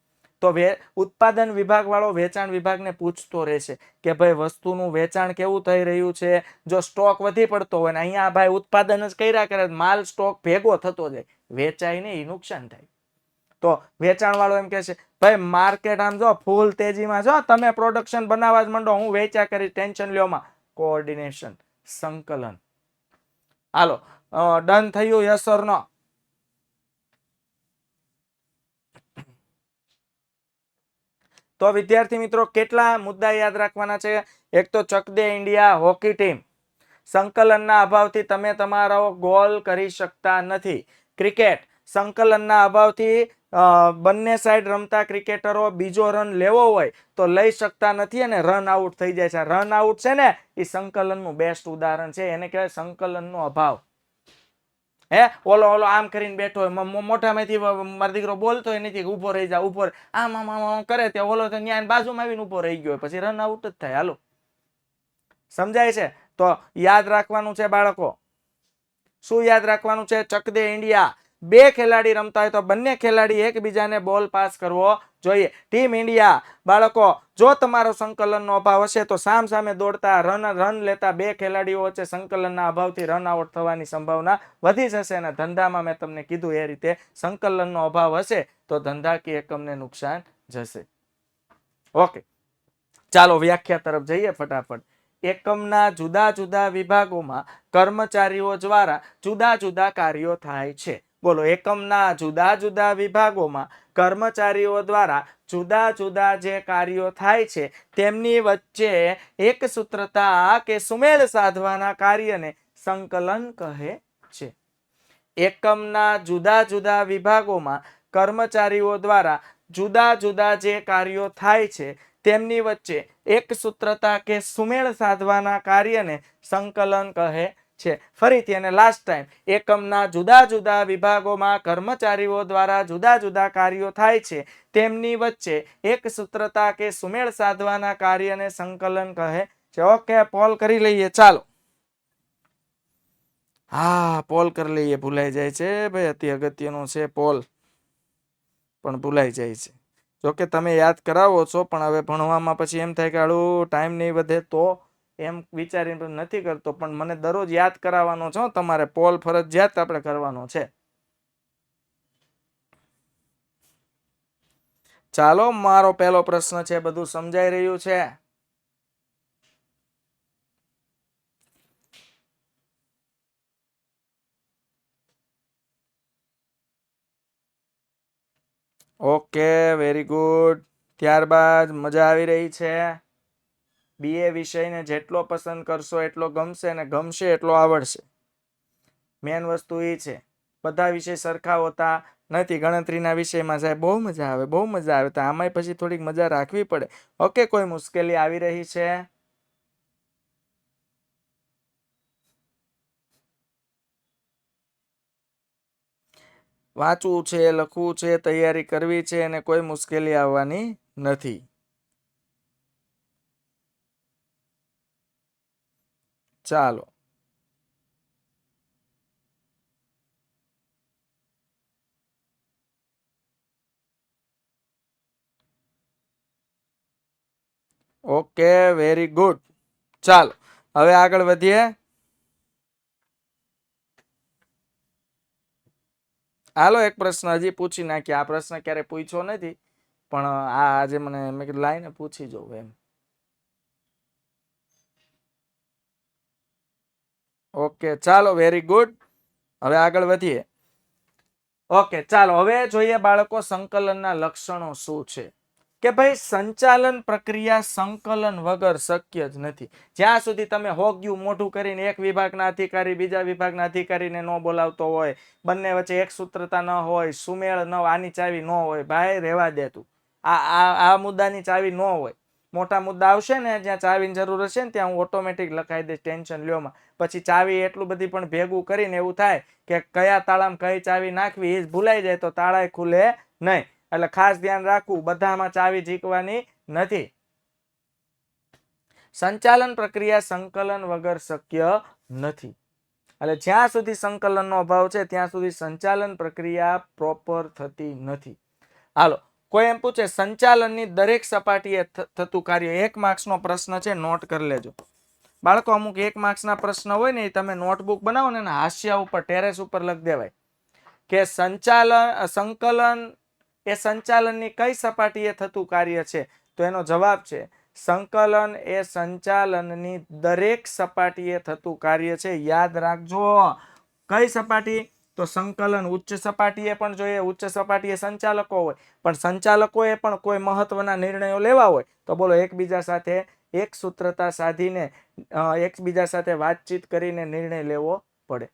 તો ઉત્પાદન વિભાગ વાળો વેચાણ વિભાગને પૂછતો રહેશે કે ભાઈ વસ્તુનું વેચાણ કેવું થઈ રહ્યું છે. જો સ્ટોક વધી પડતો હોય ને અહીંયા ભાઈ ઉત્પાદન જ કર્યા કરે, માલ સ્ટોક ભેગો થતો જાય, વેચાય ને એ નુકસાન થાય. તો વેચાણ વાળો એમ કહે છે, ભાઈ માર્કેટ આમ જો ફૂલ તેજીમાં, જો તમે પ્રોડક્શન બનાવવા જ માંડો, હું વેચા કરી, ટેન્શન લ્યોમાં. કોઓર્ડિનેશન, સંકલન. હાલો, ડન થયું? યસ ઓર નો? તો વિદ્યાર્થી મિત્રો, કેટલા મુદ્દા યાદ રાખવાના છે? એક તો ચક દે ઇન્ડિયા હોકી ટીમ, સંકલનના અભાવથી તમે તમારો ગોલ કરી શકતા નથી. ક્રિકેટ, સંકલનના અભાવથી બંને સાઈડ રમતા ક્રિકેટરો બીજો રન લેવો હોય તો લઈ શકતા નથી અને રન આઉટ થઈ જાય છે. રન આઉટ છે ને, એ સંકલનનું બેસ્ટ ઉદાહરણ છે. એને કહેવાય સંકલનનો અભાવ. ઓલો આમ કરીને બેઠો હોય, મોઢામાંથી મારો દીકરો બોલતો હોય નથી, ઉભો રહી જા, ઉભો આમ કરે, ત્યાં ઓલો તો ન્યાય બાજુમાં આવીને ઉભો રહી ગયો, પછી રન આઉટ જ થાય. હાલો, સમજાય છે? તો યાદ રાખવાનું છે બાળકો. શું યાદ રાખવાનું છે? ચક દે ઇન્ડિયા. બે ખેલાડી રમતા હોય તો બંને ખેલાડી એકબીજાને બોલ પાસ કરવો જોઈએ. ટીમ ઇન્ડિયા બાળકો, જો તમારો સંકલનનો અભાવ હશે તો સામ સામે દોડતા રન લેતા બે ખેલાડીઓ વચ્ચે સંકલનના અભાવથી રન આઉટ થવાની સંભાવના વધી જશે. અને ધંધામાં મેં તમને કીધું એ રીતે સંકલનનો અભાવ હશે તો ધંધાકીય એકમને નુકસાન જશે. ઓકે, ચાલો વ્યાખ્યા તરફ જઈએ ફટાફટ. એકમના જુદા જુદા વિભાગોમાં કર્મચારીઓ દ્વારા જુદા જુદા કાર્યો થાય છે. બોલો એકમના જુદા જુદા વિભાગોમાં કર્મચારીઓ દ્વારા જુદા જુદા જે કાર્યો થાય છે તેમની વચ્ચે એક સૂત્રતા કે સુમેળ સાધવાના કાર્યને સંકલન કહે છે. એકમના જુદા જુદા વિભાગોમાં કર્મચારીઓ દ્વારા જુદા જુદા જે કાર્યો થાય છે તેમની વચ્ચે એક સૂત્રતા કે સુમેળ સાધવાના કાર્યને સંકલન કહે છે. ફરીથી અને લાસ્ટ ટાઈમ, એકમના જુદા જુદા વિભાગોમાં કર્મચારીઓ દ્વારા જુદા જુદા કાર્યો થાય છે તેમની વચ્ચે એક સૂત્રતા કે સુમેળ સાધવાના કાર્યને સંકલન કહે છે. ઓકે, પોલ કરી લઈએ. ચાલો, હા, પોલ કરી લઈએ. ભૂલાઈ જાય છે ભાઈ, અતિ અગત્યનો છે પોલ, પણ ભૂલાઈ જાય છે. જોકે તમે યાદ કરાવો છો, પણ હવે ભણવામાં પછી એમ થાય કે આડું ટાઈમ નહીં વધે તો એમ વિચારીને નથી કરતો, પણ મને દરરોજ યાદ કરાવવાનો છે. તમારે પોલ ફરજિયાત આપણે કરવાનો છે. ચાલો, મારો પહેલો પ્રશ્ન છે, બધું સમજાઈ રહ્યું છે? Okay, very good. ત્યારબાદ મજા આવી રહી છે? BA વિષયને જેટલો પસંદ કરશો એટલો ગમશે, અને ગમશે એટલો આવડશે. મેન વસ્તુ એ છે, બધા વિષય સરખા હોતા નથી. ગણતરીના વિષયમાં સાહેબ બહુ મજા આવે, બહુ મજા આવે, તો આમાંય પછી થોડીક મજા રાખવી પડે. ઓકે, કોઈ મુશ્કેલી આવી રહી છે? વાંચવું છે, લખવું છે, તૈયારી કરવી છે, અને કોઈ મુશ્કેલી આવવાની નથી. ચાલો, ઓકે, વેરી ગુડ. ચાલો, હવે આગળ વધીએ. હાલો, એક પ્રશ્ન હજી પૂછી નાખીએ. આ પ્રશ્ન ક્યારે પૂછ્યો નથી, પણ આ આજે મને મેં કીધું લાઈને પૂછી જવું એમ. ઓકે, ચાલો, વેરી ગુડ. હવે આગળ વધીએ. ઓકે, ચાલો હવે જોઈએ બાળકો, સંકલનના લક્ષણો શું છે. કે ભાઈ, સંચાલન પ્રક્રિયા સંકલન વગર શક્ય જ નથી. જ્યાં સુધી તમે હોગ્યું મોઢું કરીને એક વિભાગના અધિકારી બીજા વિભાગના અધિકારીને ન બોલાવતો હોય, બંને વચ્ચે એક સૂત્રતા ન હોય, સુમેળ ન, આની ચાવી ન હોય, ભાઈ રહેવા દે તું. આ મુદ્દાની ચાવી ન હોય. મોટા મુદ્દા આવશે ને જ્યાં ચાવીની જરૂર હશે ને ત્યાં હું ઓટોમેટિક લખાઈ દઈશ, ટેન્શન લ્યોમાં. પછી ચાવી એટલું બધી પણ ભેગું કરીને એવું થાય કે કયા તાળામાં કઈ ચાવી નાખવી એ ભૂલાઈ જાય તો તાળાય ખુલે નહીં. એટલે ખાસ ધ્યાન રાખવું, બધામાં ચાવી ઝીકવાની નથી. સંચાલન પ્રક્રિયા સંકલન વગર શક્ય નથી. એટલે જ્યાં સુધી સંકલનનો અભાવ છે ત્યાં સુધી સંચાલન પ્રક્રિયા પ્રોપર થતી નથી. હાલો, કોઈ એમ પૂછે સંચાલનની દરેક સપાટીએ થતું કાર્ય. 1 માર્ક્સનો પ્રશ્ન છે, નોટ કરી લેજો બાળકો. અમુક 1 માર્ક્સના પ્રશ્ન હોય ને, તમે નોટબુક બનાવો ને હાસ્યા ઉપર, ટેરેસ ઉપર લખી દેવાય કે સંકલન એ સંચાલનની કઈ સપાટીએ થતું કાર્ય છે. તો એનો જવાબ છે સંકલન એ સંચાલનની દરેક સપાટીએ થતું કાર્ય છે. યાદ રાખજો. કઈ સપાટી? તો સંકલન ઉચ્ચ સપાટીએ પણ જોઈએ. ઉચ્ચ સપાટીએ સંચાલકો હોય, પણ સંચાલકોએ પણ કોઈ મહત્વના નિર્ણયો લેવા હોય તો બોલો એકબીજા સાથે એક સૂત્રતા સાધીને એકબીજા સાથે વાતચીત કરીને નિર્ણય લેવો પડે.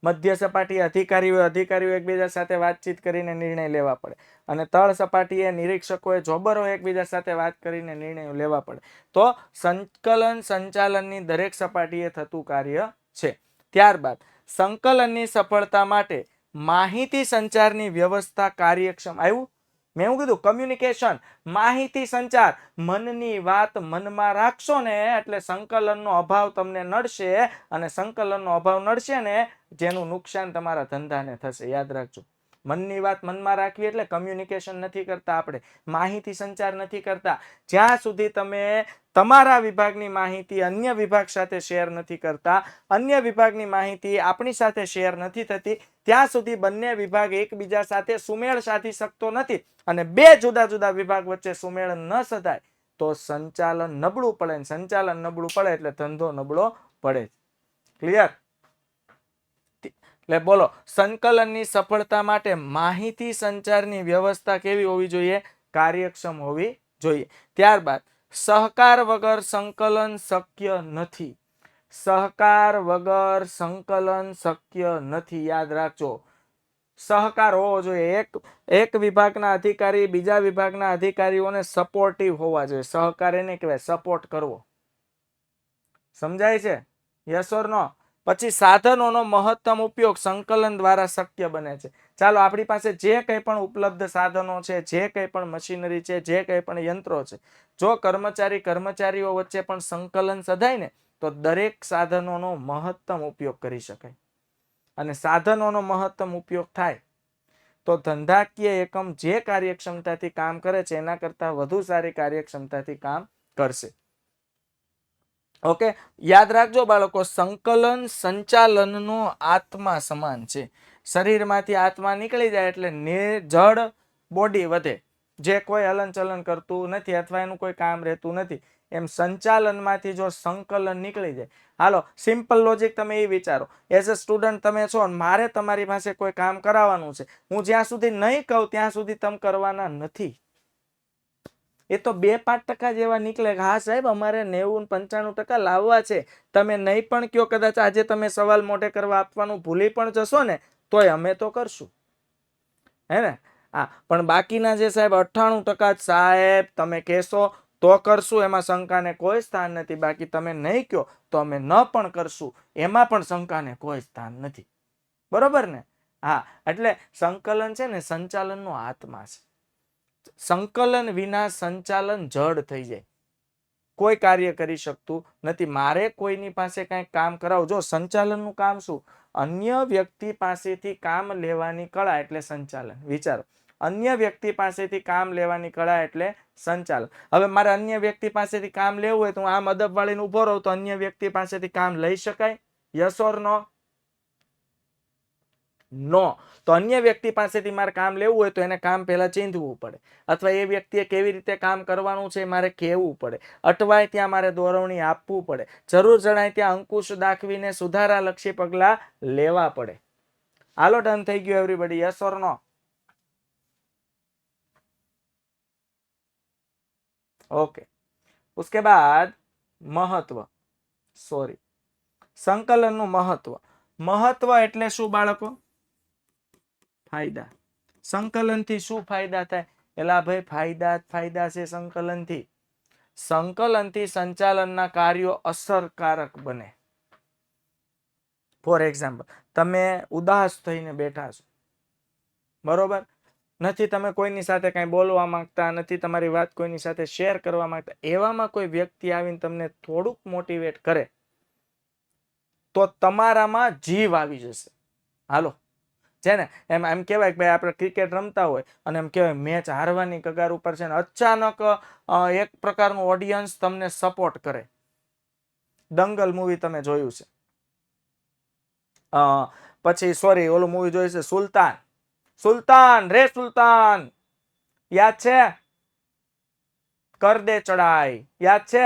મધ્ય સપાટીએ અધિકારીઓ એકબીજા સાથે વાતચીત કરીને નિર્ણય લેવા પડે. અને તળ સપાટીએ નિરીક્ષકોએ જોબરો એકબીજા સાથે વાત કરીને નિર્ણયો લેવા પડે. તો સંકલન સંચાલનની દરેક સપાટીએ થતું કાર્ય છે. ત્યારબાદ સંકલનની સફળતા માટે માહિતી સંચારની વ્યવસ્થા કાર્યક્ષમ. આવ્યું? મેં એવું કીધું, કમ્યુનિકેશન, માહિતી સંચાર. મનની વાત મનમાં રાખશો ને એટલે સંકલનનો અભાવ તમને નડશે, અને સંકલનનો અભાવ નડશે ને જેનું નુકસાન તમારા ધંધાને થશે. યાદ રાખજો. મનની વાત મનમાં રાખવી એટલે કમ્યુનિકેશન નથી કરતા, આપણે માહિતી સંચાર નથી કરતા. જ્યાં સુધી તમે તમારા વિભાગની માહિતી અન્ય વિભાગ સાથે શેર નથી કરતા, અન્ય વિભાગની માહિતી આપણી સાથે શેર નથી થતી, ત્યાં સુધી બંને વિભાગ એકબીજા સાથે સુમેળ સાધી શકતો નથી. અને બે જુદા જુદા વિભાગ વચ્ચે સુમેળ ન સધાય તો સંચાલન નબળું પડે. સંચાલન નબળું પડે એટલે ધંધો નબળો પડે. ક્લિયર? એટલે બોલો, સંકલનની સફળતા માટે માહિતી સંચારની વ્યવસ્થા કેવી હોવી જોઈએ? કાર્યક્ષમ હોવી જોઈએ. ત્યારબાદ સહકાર વગર સંકલન શક્ય નથી. સહકાર વગર સંકલન શક્ય નથી, યાદ રાખજો. સહકાર હોવો જોઈએ. એક વિભાગના અધિકારી બીજા વિભાગના અધિકારીઓને સપોર્ટિવ હોવા જોઈએ. સહકાર એને કહેવાય, સપોર્ટ કરવો. સમજાય છે? યસ ઓર નો? પછી સાધનોનો મહત્તમ ઉપયોગ સંકલન દ્વારા શક્ય બને છે. ચાલો, આપણી પાસે જે કંઈ પણ ઉપલબ્ધ સાધનો છે, જે કંઈ પણ મશીનરી છે, જે કંઈ પણ યંત્રો છે, જો કર્મચારીઓ વચ્ચે પણ સંકલન સધાય ને તો દરેક સાધનોનો મહત્તમ ઉપયોગ કરી શકાય. અને સાધનોનો મહત્તમ ઉપયોગ થાય તો ધંધાકીય એકમ જે કાર્યક્ષમતાથી કામ કરે છે એના કરતા વધુ સારી કાર્યક્ષમતાથી કામ કરશે. ઓકે, યાદ રાખજો બાળકો, સંકલન સંચાલનનો આત્મા સમાન છે. શરીરમાંથી આત્મા નીકળી જાય એટલે જડ બોડી વધે. જે કોઈ હલનચલન કરતું નથી અથવા એનું કોઈ કામ રહેતું નથી, એમ સંચાલનમાંથી જો સંકલન નીકળી જાય. હાલો, સિમ્પલ લોજિક તમે એ વિચારો. એઝ અ સ્ટુડન્ટ તમે છો, મારે તમારી પાસે કોઈ કામ કરાવવાનું છે. હું જ્યાં સુધી નહીં કહું ત્યાં સુધી તમે કરવાના નથી. એ તો 2-5% જેવા નીકળે કે હા સાહેબ અમારે 90-95% લાવવા છે. તમે નહીં પણ કયો, કદાચ આજે તમે સવાલ મોઢે કરવા આપવાનું ભૂલી પણ જશો ને તોય અમે તો કરશું, હે ને? હા, પણ બાકીના જે સાહેબ 98% સાહેબ તમે કહેશો તો કરશું, એમાં શંકાને કોઈ સ્થાન નથી. બાકી તમે નહીં કહો તો અમે ન પણ કરશું, એમાં પણ શંકાને કોઈ સ્થાન નથી. બરોબર ને? હા, એટલે સંકલન છે ને સંચાલનનો આત્મા છે. સંકલન વિના સંચાલન જડ થઈ જાય, કોઈ કાર્ય કરી શકતું નથી. મારે કોઈની પાસે કંઈક કામ કરાવું, જો સંચાલનનું કામ શું? અન્ય વ્યક્તિ પાસેથી કામ લેવાની કળા એટલે સંચાલન. વિચારો, અન્ય વ્યક્તિ પાસેથી કામ લેવાની કળા એટલે સંચાલન. હવે મારે અન્ય વ્યક્તિ પાસેથી કામ લેવું હોય તો હું આમ અદબ વાળીને ઉભો રહું તો અન્ય વ્યક્તિ પાસેથી કામ લઈ શકાય? યસ ઓર નો? નો. તો અન્ય વ્યક્તિ પાસેથી મારે કામ લેવું હોય તો એને કામ પહેલા ચીંધવું પડે, અથવા એ વ્યક્તિએ કેવી રીતે કામ કરવાનું છે મારે કહેવું પડે. અટવાય ત્યાં મારે દોરવણી આપવું પડે. જરૂર જણાય ત્યાં અંકુશ દાખવીને સુધારાલક્ષી પગલા લેવા પડે. હાલો, ડન થઈ ગયું everybody? Yes or no? Okay, उसके बाद महत्व, सॉरी, संकलन નું મહત્વ. મહત્વ એટલે શું બાળકો? ફાયદા. સંકલન થી શું ફાયદા થાય? એલા ભાઈ, ફાયદા છે સંકલન થી. સંકલન થી સંચાલનના કાર્યો અસરકારક બને. ફોર એક્ઝામ્પલ, તમે ઉદાસ થઈને બેઠા છો, બરોબર? નથી તમે કોઈની સાથે કઈ બોલવા માંગતા, નથી તમારી વાત કોઈની સાથે શેર કરવા માંગતા, એવામાં કોઈ વ્યક્તિ આવીને તમને થોડુંક મોટિવેટ કરે તો તમારામાં જીવ આવી જશે. હાલો, છે ને? એમ કહેવાય કે ભાઈ આપણે ક્રિકેટ રમતા હોય અને એમ કહેવાય મેચ હારવાની કગાર ઉપર છે ને અચાનક એક પ્રકારનું ઓડિયન્સ તમને સપોર્ટ કરે. દંગલ મૂવી તમે જોયું છે. પછી સોરી, ઓલું મૂવી જોયું છે સુલતાન. સુલતાન રે સુલતાન, યાદ છે? કર દે ચડાઈ, યાદ છે?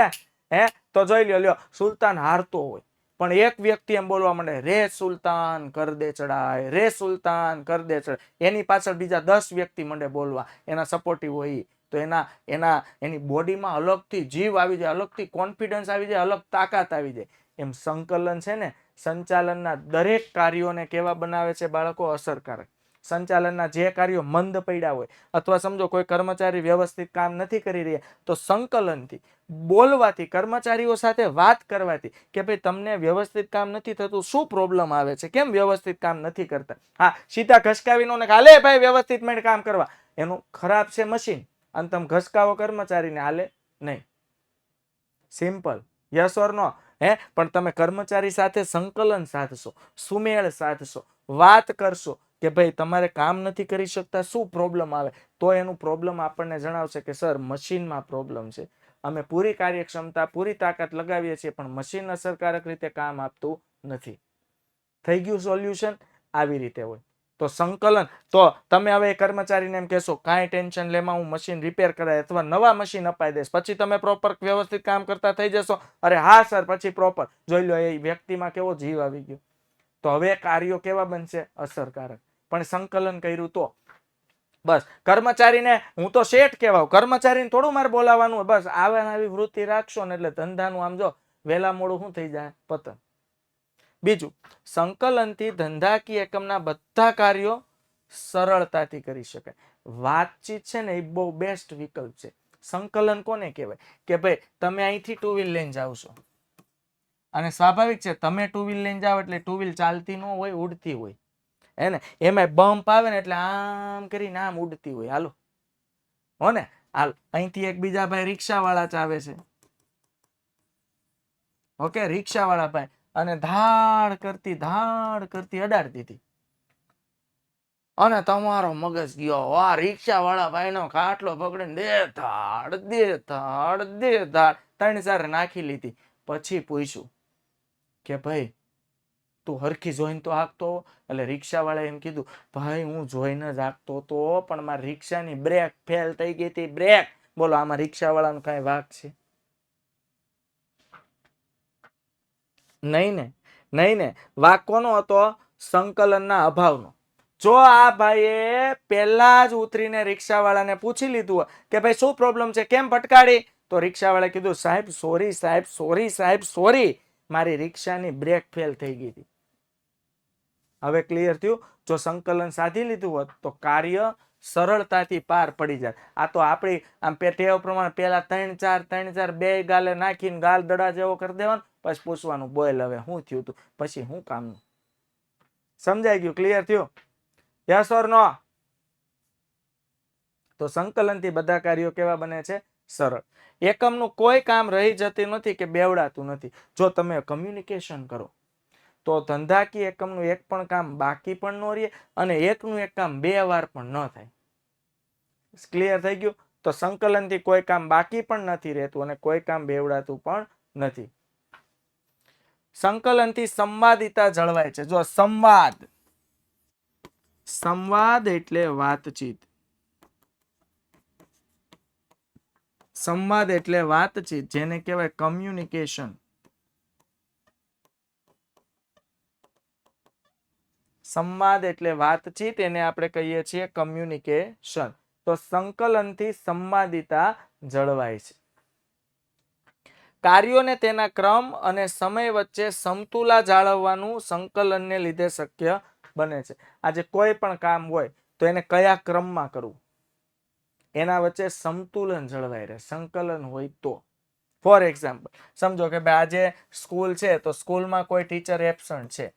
હે, તો જોઈ લ્યો, સુલતાન હારતો હોય પણ એક વ્યક્તિ એમ બોલવા માંડે, રે સુલતાન કર દે ચડાઈ, રે સુલતાન કર દે ચડાઈ. એની પાછળ બીજા 10 વ્યક્તિ મંડે બોલવા, એના સપોર્ટિવ હોય. તો એની બોડીમાં અલગથી જીવ આવી જાય, અલગથી કોન્ફિડન્સ આવી જાય, અલગ તાકાત આવી જાય. એમ સંકલન છે ને સંચાલનના દરેક કાર્યોને કેવા બનાવે છે બાળકો? અસરકારક. સંચાલનના જે કાર્યો મંદ પડ્યા હોય, અથવા સમજો કોઈ કર્મચારી વ્યવસ્થિત કામ નથી કરી રહ્યા, તો સંકલનથી, બોલવાથી, કર્મચારીઓ સાથે વાત કરવાથી કે ભાઈ તમને વ્યવસ્થિત કામ નથી થતું, શું પ્રોબ્લેમ આવે છે, કેમ વ્યવસ્થિત કામ નથી કરતા? હા, સીધા ઘસકાવીનો ને હાલે ભાઈ વ્યવસ્થિત મેં કામ કરવા, એનું ખરાબ છે મશીન અને તમે ઘસકાવો કર્મચારીને, હાલે નહીં. સિમ્પલ. યસ ઓર નો? હે, પણ તમે કર્મચારી સાથે સંકલન સાધશો, સુમેળ સાધશો, વાત કરશો કે ભાઈ તમારે કામ નથી કરી શકતા, શું પ્રોબ્લેમ આવે, તો એનું પ્રોબ્લેમ આપણને જણાવશે કે સર મશીનમાં પ્રોબ્લેમ છે, અમે પૂરી કાર્યક્ષમતા પૂરી તાકાત લગાવીએ છીએ પણ મશીન અસરકારક રીતે કામ આપતું નથી. થઈ ગયું સોલ્યુશન? આવી રીતે હોય. તો સંકલન, તો તમે હવે કર્મચારીને એમ કહેશો કાંઈ ટેન્શન લેમાં હું મશીન રિપેર કરાય અથવા નવા મશીન અપાઈ દઈશ, પછી તમે પ્રોપર વ્યવસ્થિત કામ કરતા થઈ જશો? અરે હા સર, પછી પ્રોપર. જોઈ લો એ વ્યક્તિમાં કેવો જીવ આવી ગયો. તો હવે કાર્યો કેવા બનશે? અસરકારક. પણ સંકલન કર્યું તો બસ. કર્મચારીને હું તો શેઠ કહેવાઉં, કર્મચારીને થોડું મારે બોલાવવાનું, બસ આવે આવી વૃત્તિ રાખશો ને એટલે ધંધાનું આમ જો વહેલા મોડું શું થઈ જાય? પતન. બીજું, સંકલનથી ધંધાકીય એકમના બધા કાર્યો સરળતાથી કરી શકાય. વાતચીત છે ને એ બહુ બેસ્ટ વિકલ્પ છે. સંકલન કોને કહેવાય? કે ભાઈ તમે અહીંથી ટુ વ્હીલ લઈને જાવ છો અને સ્વાભાવિક છે તમે ટુ વ્હીલ લઈને જાવ એટલે ટુ વ્હીલ ચાલતી ન હોય, ઉડતી હોય, હે ને? એમાં બમ્પ આવે ને એટલે આમ કરીને આમ ઉડતી હોય. હાલો હો ને, હાલ અહીંથી એક બીજા ભાઈ રિક્ષા વાળા ચાવે છે, ઓકે, રિક્ષા વાળા ભાઈ, અને ધાડ કરતી અડાડતી હતી અને તમારો મગજ ગયો આ રિક્ષા વાળા ભાઈ નો ખાટલો પકડીને દે ધાડ 3-4 નાખી લીધી. પછી પૂછ્યું કે ભાઈ તું હરખી જોઈને તો હાંકતો? એટલે રિક્ષા વાળા એમ કીધું, ભાઈ હું જોઈને જ હાંકતો તો, પણ મારી રિક્ષાની બ્રેક ફેલ થઈ ગઈ હતી, બ્રેક. બોલો આમાં રિક્ષા વાળાનો કઈ વાંક છે? નહીં ને. વાંક કોનો હતો? સંકલનના અભાવનો. જો આ ભાઈએ પહેલા જ ઉતરીને રિક્ષા વાળાને પૂછી લીધું કે ભાઈ શું પ્રોબ્લેમ છે, કેમ ફટકાડી, તો રિક્ષા વાળાએ કીધું સાહેબ સોરી, મારી રિક્ષાની બ્રેક ફેલ થઈ ગઈ હતી. હવે ક્લિયર થયું? જો સંકલન સાધી લીધું હોત તો કાર્ય સરળતાથી પાર પડી જાય. આ તો આપણી આમ ટેવ પ્રમાણે પેલા 3-4 બે ગાલે નાખીને ગાલ દડા જેવો કરી દેવાનો, પછી પૂછવાનું બોલ હવે શું થયું તું, પછી શું કામનું. સમજાઈ ગયું? ક્લિયર થયું? યસ ઓર નો? તો સંકલનથી બધા કાર્યો કેવા બને છે? સરળ. એકમનું કોઈ કામ રહી જતું નથી કે બેવડાતું નથી. જો તમે કમ્યુનિકેશન કરો તો ધંધાકીય એકમનું એક પણ કામ બાકી પણ ન રહે અને એકનું એક કામ 2 વાર પણ ન થાય. ક્લિયર થઈ ગયું? તો સંકલનથી કોઈ કામ બાકી પણ નથી રહેતું અને કોઈ કામ બેવડાતું પણ નથી. સંકલનથી સંવાદિતા જળવાય છે. જો સંવાદ એટલે વાતચીત. સંવાદ એટલે વાતચીત, જેને કહેવાય કમ્યુનિકેશન. સંવાદ એટલે વાતચીત, એને આપણે કહીએ છીએ કમ્યુનિકેશન. તો સંકલનથી સંવાદિતા જળવાય છે. કાર્યોને તેના ક્રમ અને સમય વચ્ચે સમતુલા જાળવવાનું સંકલનને લીધે શક્ય બને છે. આજે કોઈ પણ કામ હોય તો એને કયા ક્રમમાં કરવું, એના વચ્ચે સમતુલન જળવાઈ રહે, સંકલન હોય તો. ફોર એક્ઝામ્પલ સમજો કે ભાઈ આજે સ્કૂલ છે તો સ્કૂલમાં કોઈ ટીચર એબસન્ટ છે,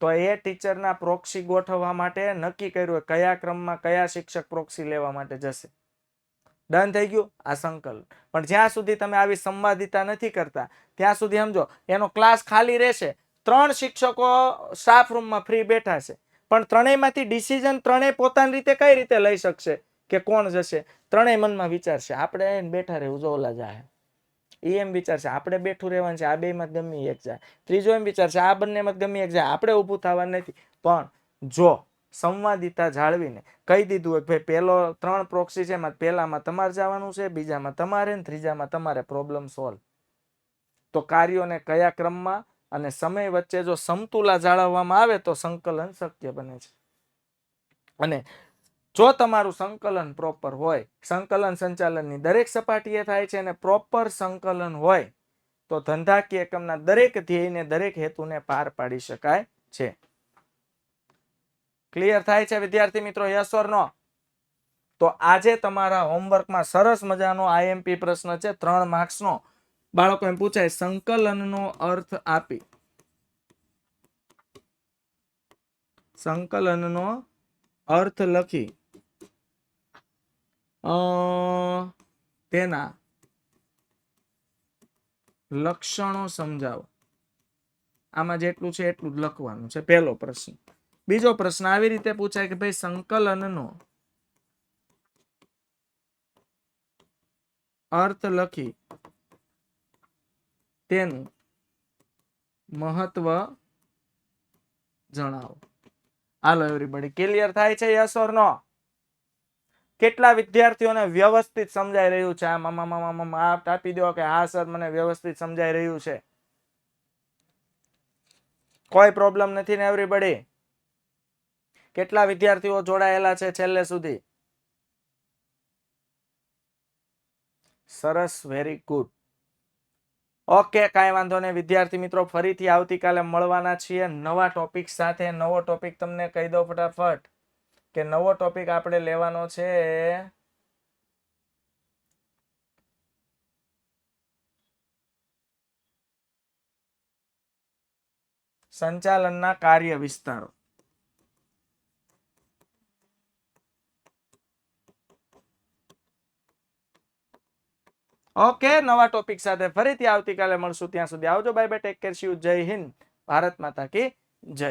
તો એ ટીચરના પ્રોક્સી ગોઠવવા માટે નક્કી કર્યું કયા ક્રમમાં કયા શિક્ષક પ્રોક્સી લેવા માટે જશે. ડન થઈ ગયું આ સંકલન. પણ જ્યાં સુધી તમે આવી સંવાદિતા નથી કરતા ત્યાં સુધી સમજો એનો ક્લાસ ખાલી રહેશે, 3 શિક્ષકો સ્ટાફ રૂમમાં ફ્રી બેઠા છે, પણ ત્રણેયમાંથી ડિસિઝન ત્રણેય પોતાની રીતે કઈ રીતે લઈ શકશે કે કોણ જશે? ત્રણેય મનમાં વિચારશે આપણે બેઠા રહેવું, જો ઓલા જાય. એ એમ વિચારશે આપણે બેઠું રહેવાનું છે, આ બેમાં ગમે એક જાય. ત્રીજો એમ વિચારશે આ બંનેમાં ગમે એક જાય, આપણે ઊભું થવાનું નથી. પણ જો સંવાદિતા જાળવીને કહી દીધું હોય ભાઈ પેલો 3 પ્રોક્સી છે એમાં પહેલામાં તમારે જવાનું છે, બીજામાં તમારે, ત્રીજામાં તમારે, પ્રોબ્લેમ સોલ્વ. તો કાર્યોને કયા ક્રમમાં અને સમય વચ્ચે જો સમતુલા જાળવવામાં આવે તો સંકલન શક્ય બને છે. અને જો તમારું સંકલન પ્રોપર હોય, સંકલન સંચાલનની દરેક સપાટીએ થાય છે અને પ્રોપર સંકલન હોય તો ધંધાકીય એકમના દરેક ધ્યેયને દરેક હેતુને પાર પાડી શકાય છે. ક્લિયર થાય છે વિદ્યાર્થી મિત્રો? યસ ઓર નો? તો આજે તમારા હોમવર્કમાં સરસ મજાનો આઈએમપી પ્રશ્ન છે 3 માર્ક્સનો. બાળકો એમ પૂછાય સંકલનનો અર્થ આપી. સંકલનનો અર્થ લખી તેના લક્ષણો સમજાવો. આમાં જેટલું છે એટલું જ લખવાનું છે. પહેલો પ્રશ્ન. બીજો પ્રશ્ન આવી રીતે પૂછાય કે ભાઈ સંકલનનો અર્થ લખી તેનું મહત્વ જણાવો. હાલો એવરીબડી, ક્લિયર થાય છે? યસ ઓર નો? કેટલા વિદ્યાર્થીઓને વ્યવસ્થિત સમજાઈ રહ્યું છે? આમ આપી દો કે હા સર મને વ્યવસ્થિત સમજાઈ રહ્યું છે. કોઈ પ્રોબ્લેમ નથી ને એવરીબડી? કેટલા વિદ્યાર્થીઓ જોડાયેલા છે છેલ્લે સુધી? સરસ, વેરી ગુડ. ઓકે, કાંઈ વાંધો નહીં વિદ્યાર્થી મિત્રો, ફરીથી આવતીકાલે મળવાના છીએ નવા ટોપિક સાથે. નવો ટોપિક તમને કહી દો ફટાફટ કે નવો ટોપિક આપણે લેવાનો છે સંચાલનના કાર્ય વિસ્તારો. ઓકે, નવા ટોપિક સાથે ફરીથી આવતીકાલે મળશું. ત્યાં સુધી આવજો, bye bye, take care, C you, જય હિન્દ, ભારત માતા કી જય.